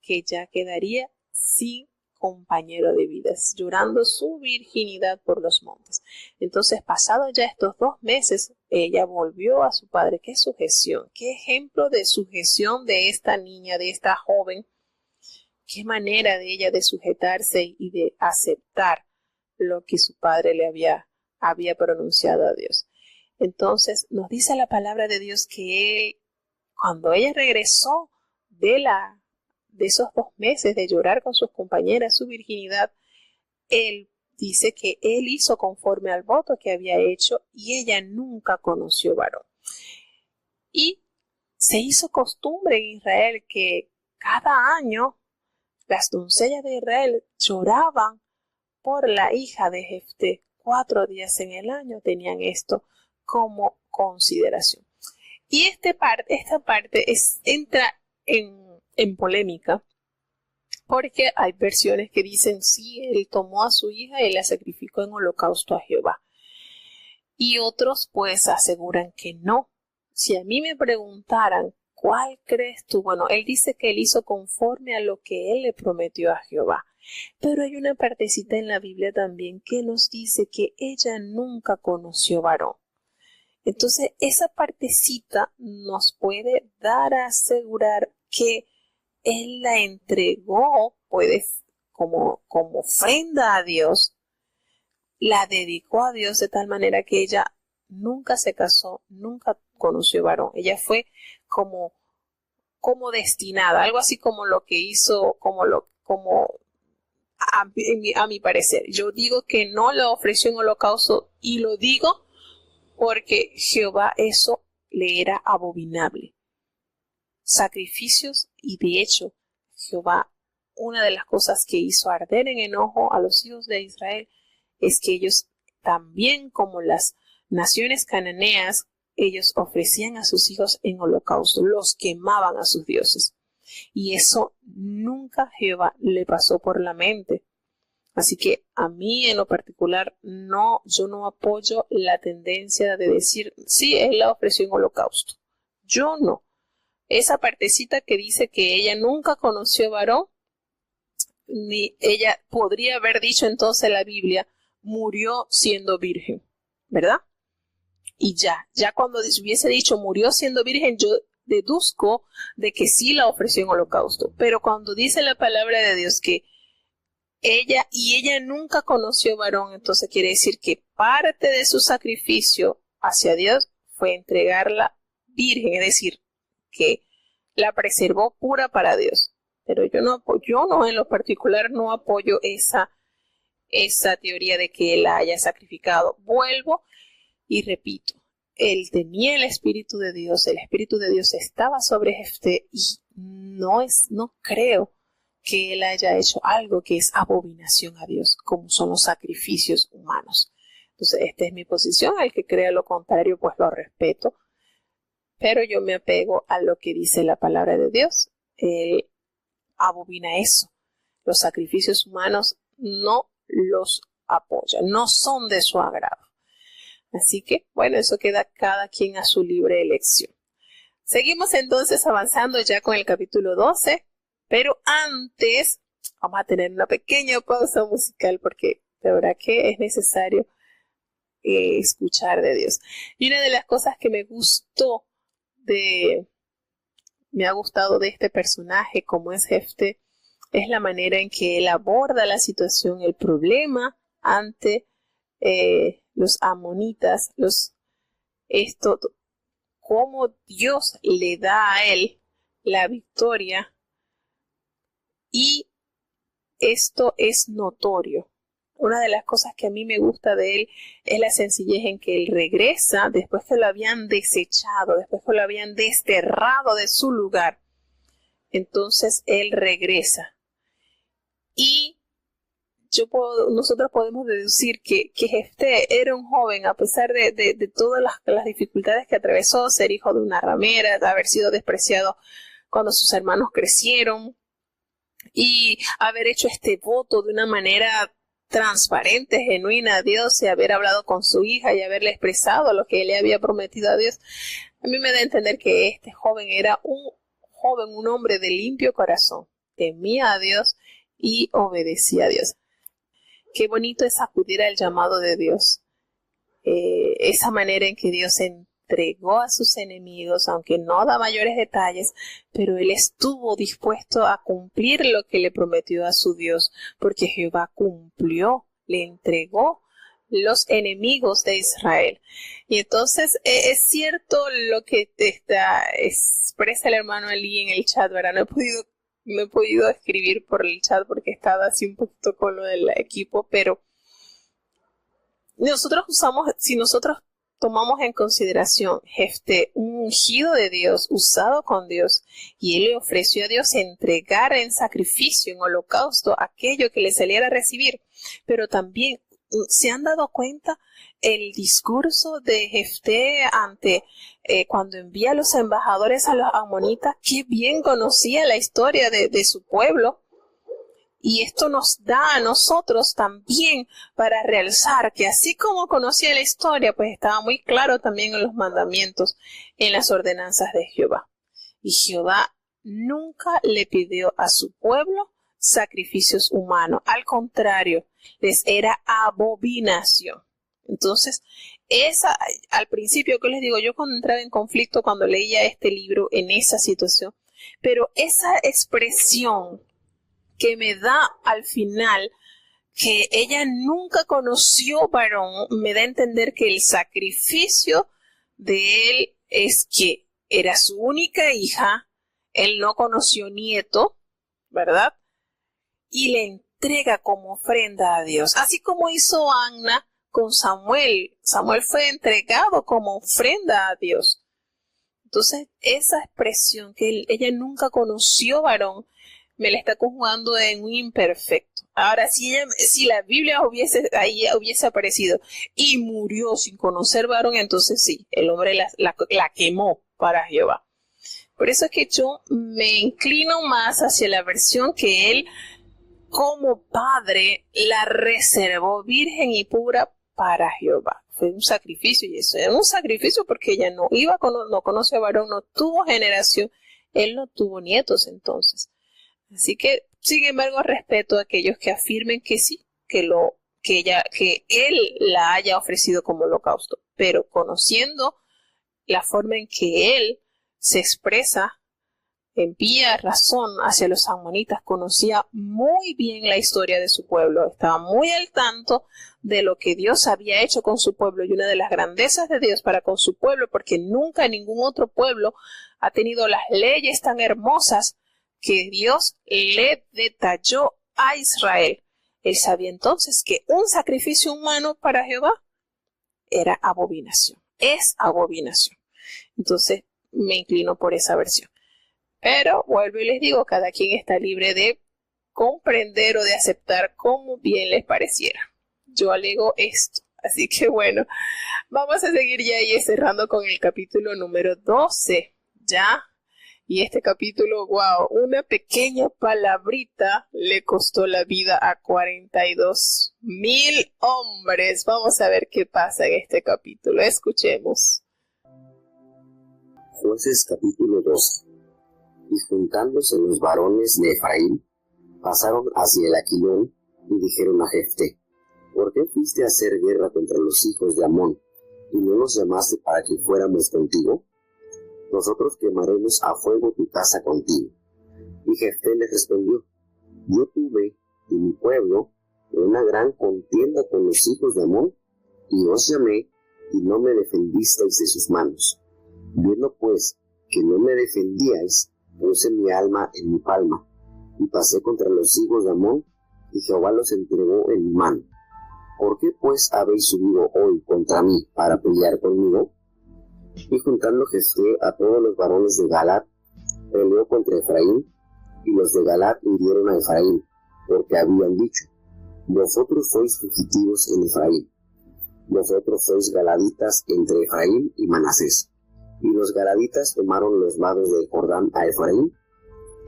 que ya quedaría sin compañero de vidas, llorando su virginidad por los montes. Entonces, pasados ya estos 2 meses, ella volvió a su padre. Qué sujeción, qué ejemplo de sujeción de esta niña, de esta joven. Qué manera de ella de sujetarse y de aceptar lo que su padre le había pronunciado a Dios. Entonces, nos dice la palabra de Dios que cuando ella regresó de esos 2 meses de llorar con sus compañeras su virginidad, él dice que él hizo conforme al voto que había hecho, y ella nunca conoció varón. Y se hizo costumbre en Israel que cada año las doncellas de Israel lloraban por la hija de Jefté. 4 días en el año tenían esto como consideración. Y esta parte entra en polémica, porque hay versiones que dicen: sí, él tomó a su hija y la sacrificó en holocausto a Jehová. Y otros pues aseguran que no. Si a mí me preguntaran, ¿cuál crees tú? Bueno, él dice que él hizo conforme a lo que él le prometió a Jehová. Pero hay una partecita en la Biblia también que nos dice que ella nunca conoció varón. Entonces, esa partecita nos puede dar a asegurar que él la entregó, pues, como ofrenda a Dios, la dedicó a Dios de tal manera que ella nunca se casó, nunca conoció varón. Ella fue como destinada, algo así como lo que hizo, a mi parecer. Yo digo que no le ofreció en holocausto, y lo digo porque Jehová eso le era abominable. Sacrificios, y de hecho Jehová, una de las cosas que hizo arder en enojo a los hijos de Israel es que ellos también, como las naciones cananeas, ellos ofrecían a sus hijos en holocausto, los quemaban a sus dioses. Y eso nunca Jehová le pasó por la mente. Así que a mí en lo particular yo no apoyo la tendencia de decir, sí, él la ofreció en holocausto. Yo no. Esa partecita que dice que ella nunca conoció varón, ni ella podría haber dicho entonces la Biblia, murió siendo virgen, ¿verdad? Y ya cuando hubiese dicho murió siendo virgen, yo deduzco de que sí la ofreció en holocausto. Pero cuando dice la palabra de Dios que ella nunca conoció varón, entonces quiere decir que parte de su sacrificio hacia Dios fue entregarla virgen, es decir, que la preservó pura para Dios. Pero yo no en lo particular no apoyo esa teoría de que él la haya sacrificado. Vuelvo y repito, él tenía el Espíritu de Dios estaba sobre Jefté y no creo que él haya hecho algo que es abominación a Dios, como son los sacrificios humanos. Entonces, esta es mi posición. El que crea lo contrario, pues lo respeto. Pero yo me apego a lo que dice la palabra de Dios. Él abomina eso. Los sacrificios humanos no los apoya, no son de su agrado. Así que, bueno, eso queda cada quien a su libre elección. Seguimos entonces avanzando ya con el capítulo 12. Pero antes vamos a tener una pequeña pausa musical porque de verdad que es necesario escuchar de Dios. Y una de las cosas que me ha gustado de este personaje, como es Jefté, es la manera en que él aborda la situación, el problema ante los amonitas, cómo Dios le da a él la victoria. Y esto es notorio. Una de las cosas que a mí me gusta de él es la sencillez en que él regresa después que lo habían desechado, después que lo habían desterrado de su lugar. Entonces él regresa. Y nosotros podemos deducir que Jefté era un joven, a pesar de todas las dificultades que atravesó, ser hijo de una ramera, de haber sido despreciado cuando sus hermanos crecieron, y haber hecho este voto de una manera transparente, genuina a Dios, y haber hablado con su hija y haberle expresado lo que él le había prometido a Dios. A mí me da a entender que este joven era un hombre de limpio corazón, temía a Dios y obedecía a Dios. Qué bonito es acudir al llamado de Dios. Esa manera en que Dios entregó a sus enemigos, aunque no da mayores detalles, pero él estuvo dispuesto a cumplir lo que le prometió a su Dios, porque Jehová cumplió, le entregó los enemigos de Israel. Y entonces es cierto lo que expresa el hermano Eli en el chat, ¿verdad? No he podido escribir por el chat porque estaba así un poquito con lo del equipo, pero si nosotros tomamos en consideración Jefté, un ungido de Dios, usado con Dios, y él le ofreció a Dios entregar en sacrificio, en holocausto, aquello que le saliera a recibir. Pero también, ¿se han dado cuenta el discurso de Jefté cuando envía a los embajadores a los amonitas? Qué bien conocía la historia de su pueblo. Y esto nos da a nosotros también para realzar que así como conocía la historia, pues estaba muy claro también en los mandamientos, en las ordenanzas de Jehová. Y Jehová nunca le pidió a su pueblo sacrificios humanos. Al contrario, les era abominación. Entonces, al principio que les digo, yo cuando entraba en conflicto cuando leía este libro en esa situación, pero esa expresión que me da al final que ella nunca conoció varón, me da a entender que el sacrificio de él es que era su única hija, él no conoció nieto, ¿verdad? Y le entrega como ofrenda a Dios, así como hizo Anna con Samuel. Samuel fue entregado como ofrenda a Dios. Entonces, esa expresión que ella nunca conoció varón, me la está conjugando en un imperfecto. Ahora, si la Biblia hubiese aparecido y murió sin conocer varón, entonces sí, el hombre la quemó para Jehová. Por eso es que yo me inclino más hacia la versión que él como padre la reservó virgen y pura para Jehová. Fue un sacrificio, y eso era un sacrificio porque ella no conoce a varón, no tuvo generación, él no tuvo nietos entonces. Así que, sin embargo, respeto a aquellos que afirmen que sí, que él la haya ofrecido como holocausto, pero conociendo la forma en que él se expresa, envía razón hacia los amonitas, conocía muy bien la historia de su pueblo, estaba muy al tanto de lo que Dios había hecho con su pueblo, y una de las grandezas de Dios para con su pueblo, porque nunca ningún otro pueblo ha tenido las leyes tan hermosas que Dios le detalló a Israel. Él sabía entonces que un sacrificio humano para Jehová era abominación, es abominación. Entonces me inclino por esa versión. Pero vuelvo y les digo, cada quien está libre de comprender o de aceptar como bien les pareciera. Yo alego esto. Así que bueno, vamos a seguir ya ahí cerrando con el capítulo número 12. Ya. Y este capítulo, wow, una pequeña palabrita le costó la vida a 42,000 hombres. Vamos a ver qué pasa en este capítulo. Escuchemos. Jueces capítulo 12. Y juntándose los varones de Efraín, pasaron hacia el Aquilón y dijeron a Jefté: ¿por qué fuiste a hacer guerra contra los hijos de Amón, y no nos llamaste para que fuéramos contigo? Nosotros quemaremos a fuego tu casa contigo. Y Jefté le respondió: yo tuve y mi pueblo una gran contienda con los hijos de Amón, y os llamé, y no me defendisteis de sus manos. Viendo pues que no me defendíais, puse mi alma en mi palma, y pasé contra los hijos de Amón, y Jehová los entregó en mi mano. ¿Por qué pues habéis subido hoy contra mí para pelear conmigo? Y juntando Jefté a todos los varones de Galaad, peleó contra Efraín, y los de Galaad hirieron a Efraín, porque habían dicho: vosotros sois fugitivos en Efraín, vosotros sois galaditas entre Efraín y Manasés. Y los galaditas tomaron los vados del Jordán a Efraín,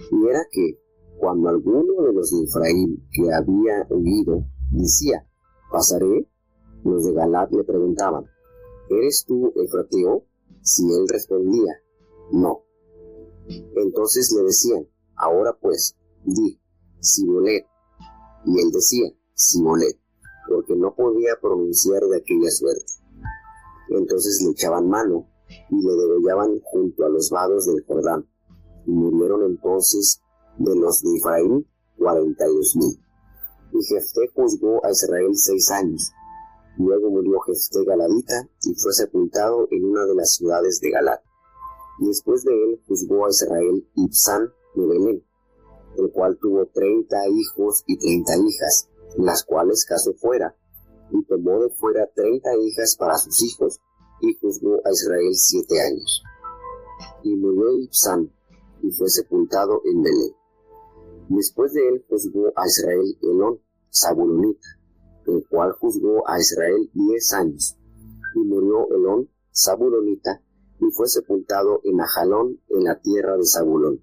y era que, cuando alguno de los de Efraín que había huido decía: pasaré, los de Galaad le preguntaban: ¿eres tú efrateo? Si él respondía: no. Entonces le decían: ahora pues, di, Sibolet. Y él decía: Sibolet, porque no podía pronunciar de aquella suerte. Entonces le echaban mano y le degollaban junto a los vados del Jordán. Y murieron entonces de los de Efraín 42,000. Y Jefté juzgó a Israel 6 años. Luego murió Jefté galadita y fue sepultado en una de las ciudades de Galaad. Y después de él juzgó a Israel Ibsán de Belén, el cual tuvo 30 hijos y 30 hijas, las cuales casó fuera, y tomó de fuera 30 hijas para sus hijos, y juzgó a Israel 7 años. Y murió Ibsán, y fue sepultado en Belén. Después de él juzgó a Israel Elón, Zabulonita, el cual juzgó a Israel 10 años. Y murió Elón, Zabulonita, y fue sepultado en Ajalón, en la tierra de Zabulón.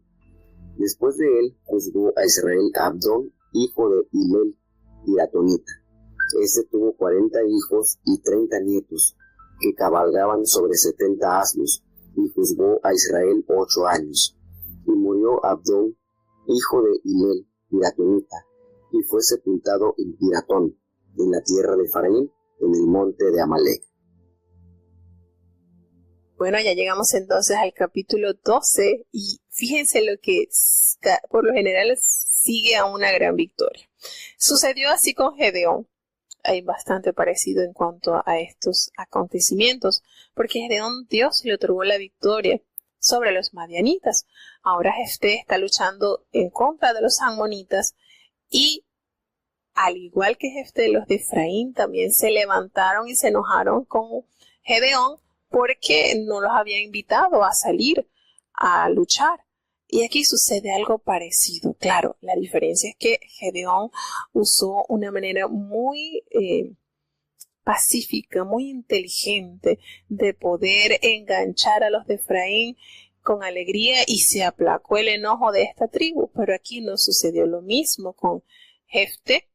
Después de él juzgó a Israel Abdón, hijo de Hilel, Piratonita. Este tuvo 40 hijos y 30 nietos, que cabalgaban sobre 70 asnos, y juzgó a Israel 8 años. Y murió Abdón, hijo de Hilel, Piratonita, y fue sepultado en Piratón, en la tierra de Efraín, en el monte de Amalec. Bueno, ya llegamos entonces al capítulo 12 y fíjense lo que por lo general sigue a una gran victoria. Sucedió así con Gedeón. Hay bastante parecido en cuanto a estos acontecimientos, porque Gedeón Dios le otorgó la victoria sobre los madianitas. Ahora Jefté está luchando en contra de los amonitas y al igual que Jefté, los de Efraín también se levantaron y se enojaron con Gedeón porque no los había invitado a salir a luchar. Y aquí sucede algo parecido. Claro, la diferencia es que Gedeón usó una manera muy pacífica, muy inteligente de poder enganchar a los de Efraín con alegría y se aplacó el enojo de esta tribu. Pero aquí no sucedió lo mismo con Jefté,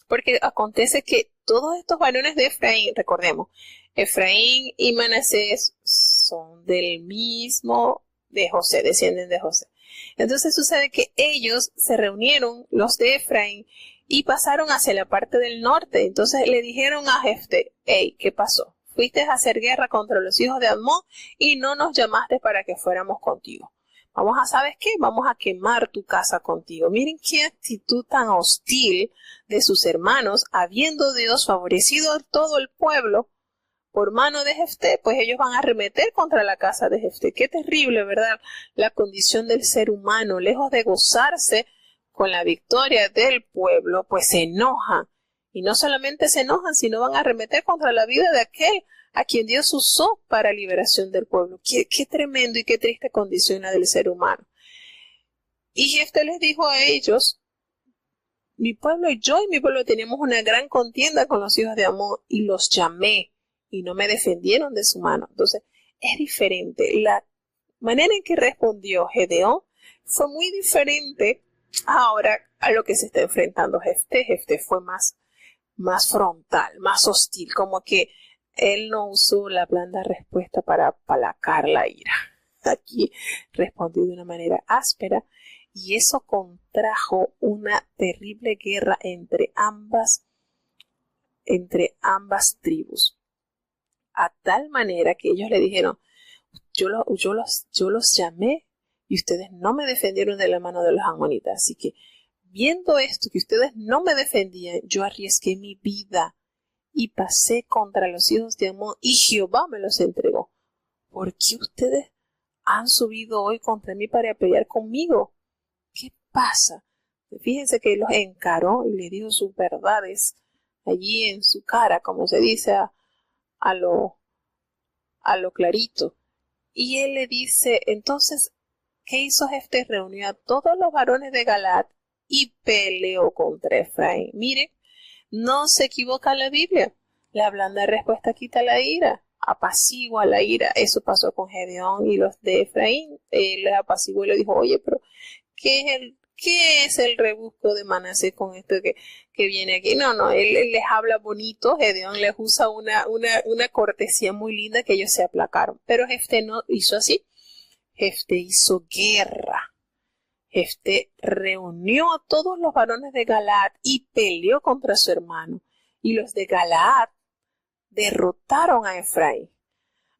porque acontece que todos estos varones de Efraín, recordemos, Efraín y Manasés son del mismo de José, descienden de José. Entonces sucede que ellos se reunieron, los de Efraín, y pasaron hacia la parte del norte. Entonces le dijeron a Jefté, hey, ¿qué pasó? Fuiste a hacer guerra contra los hijos de Amón y no nos llamaste para que fuéramos contigo. ¿Sabes qué? Vamos a quemar tu casa contigo. Miren qué actitud tan hostil de sus hermanos, habiendo Dios favorecido a todo el pueblo por mano de Jefté, pues ellos van a arremeter contra la casa de Jefté. Qué terrible, ¿verdad? La condición del ser humano, lejos de gozarse con la victoria del pueblo, pues se enojan. Y no solamente se enojan, sino van a arremeter contra la vida de aquel a quien Dios usó para liberación del pueblo. Qué tremendo y qué triste condición la del ser humano. Y Jefté les dijo a ellos, mi pueblo y mi pueblo teníamos una gran contienda con los hijos de Amón y los llamé y no me defendieron de su mano. Entonces, es diferente. La manera en que respondió Gedeón fue muy diferente ahora a lo que se está enfrentando Jefté. Jefté fue más frontal, más hostil, como que él no usó la blanda respuesta para aplacar la ira. Aquí respondió de una manera áspera y eso contrajo una terrible guerra entre ambas tribus. A tal manera que ellos le dijeron, yo los llamé y ustedes no me defendieron de la mano de los amonitas. Así que, viendo esto, que ustedes no me defendían, yo arriesgué mi vida y pasé contra los hijos de Amón y Jehová me los entregó. ¿Por qué ustedes han subido hoy contra mí para pelear conmigo? ¿Qué pasa? Fíjense que los encaró y les dijo sus verdades allí en su cara, como se dice a lo clarito. Y él le dice, entonces, ¿qué hizo Jefté? Reunió a todos los varones de Galaad y peleó contra Efraín. Miren, no se equivoca la Biblia. La blanda respuesta quita la ira, apacigua la ira. Eso pasó con Gedeón y los de Efraín. Él les apaciguó y le dijo, oye, pero ¿qué es el rebusco de Manasés con esto que viene aquí? No, él les habla bonito. Gedeón les usa una cortesía muy linda que ellos se aplacaron. Pero Jefté no hizo así. Jefté hizo guerra. Jefté reunió a todos los varones de Galaad y peleó contra su hermano. Y los de Galaad derrotaron a Efraín.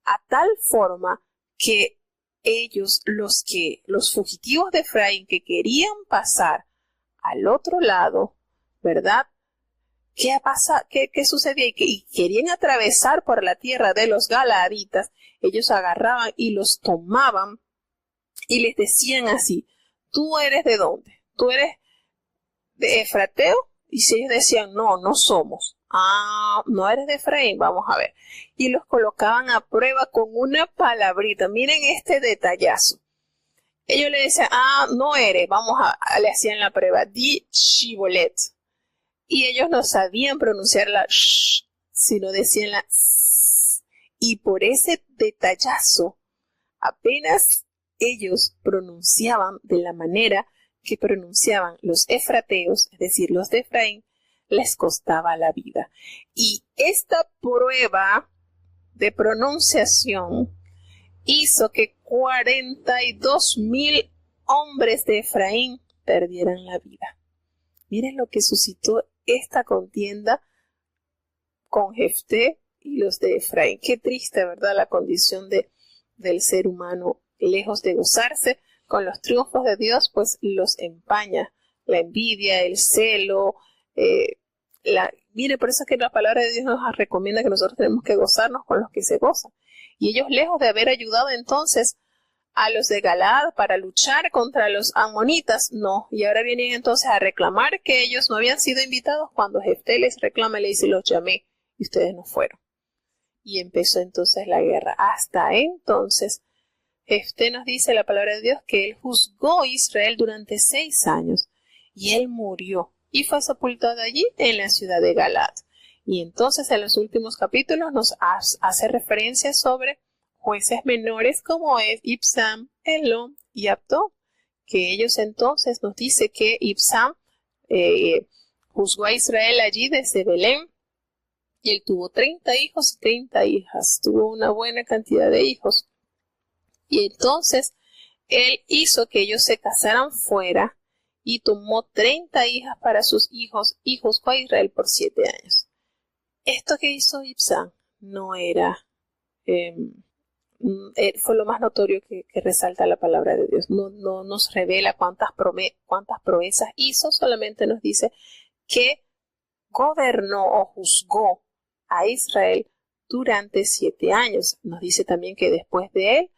A tal forma que ellos, los fugitivos de Efraín que querían pasar al otro lado, ¿verdad? ¿Qué sucedía? Y querían atravesar por la tierra de los galaaditas. Ellos agarraban y los tomaban y les decían así, ¿tú eres de dónde? ¿Tú eres de Efrateo? Y si ellos decían, no somos. No eres de Efraín, vamos a ver. Y los colocaban a prueba con una palabrita. Miren este detallazo. Ellos le decían, no eres, le hacían la prueba, di Shibolet. Y ellos no sabían pronunciar la sh, sino decían la s. Y por ese detallazo, apenas ellos pronunciaban de la manera que pronunciaban los efrateos, es decir, los de Efraín, les costaba la vida. Y esta prueba de pronunciación hizo que 42,000 hombres de Efraín perdieran la vida. Miren lo que suscitó esta contienda con Jefté y los de Efraín. Qué triste, ¿verdad? La condición del ser humano, lejos de gozarse con los triunfos de Dios, pues los empaña la envidia, el celo. Mire, por eso es que la palabra de Dios nos recomienda que nosotros tenemos que gozarnos con los que se gozan. Y ellos, lejos de haber ayudado entonces a los de Galaad para luchar contra los amonitas, no. Y ahora vienen entonces a reclamar que ellos no habían sido invitados cuando Jefté les reclama y le dice, los llamé y ustedes no fueron. Y empezó entonces la guerra. Hasta entonces, Jefté nos dice la palabra de Dios que él juzgó a Israel durante 6 años y él murió y fue sepultado allí en la ciudad de Galaad. Y entonces en los últimos capítulos nos hace referencia sobre jueces menores como es Ibsam, Elón y Abdón, que ellos entonces nos dice que Ibsam juzgó a Israel allí desde Belén. Y él tuvo 30 hijos y 30 hijas. Tuvo una buena cantidad de hijos. Y entonces él hizo que ellos se casaran fuera y tomó 30 hijas para sus hijos y juzgó a Israel por 7 años. Esto que hizo Ibzán no era, fue lo más notorio que resalta la palabra de Dios. No nos revela cuántas proezas hizo, solamente nos dice que gobernó o juzgó a Israel durante 7 años. Nos dice también que después de él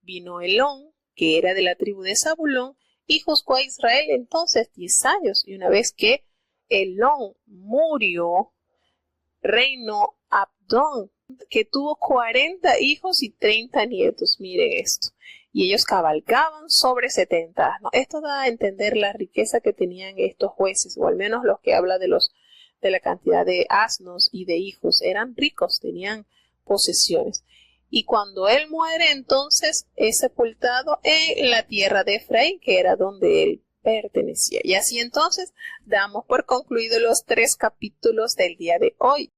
vino Elón, que era de la tribu de Zabulón, y juzgó a Israel entonces 10 años. Y una vez que Elón murió, reinó Abdón, que tuvo 40 hijos y 30 nietos. Miren esto. Y ellos cabalgaban sobre 70 asnos. Esto da a entender la riqueza que tenían estos jueces, o al menos los que habla de la cantidad de asnos y de hijos. Eran ricos, tenían posesiones. Y cuando él muere, entonces es sepultado en la tierra de Efraín, que era donde él pertenecía. Y así entonces damos por concluido los 3 capítulos del día de hoy.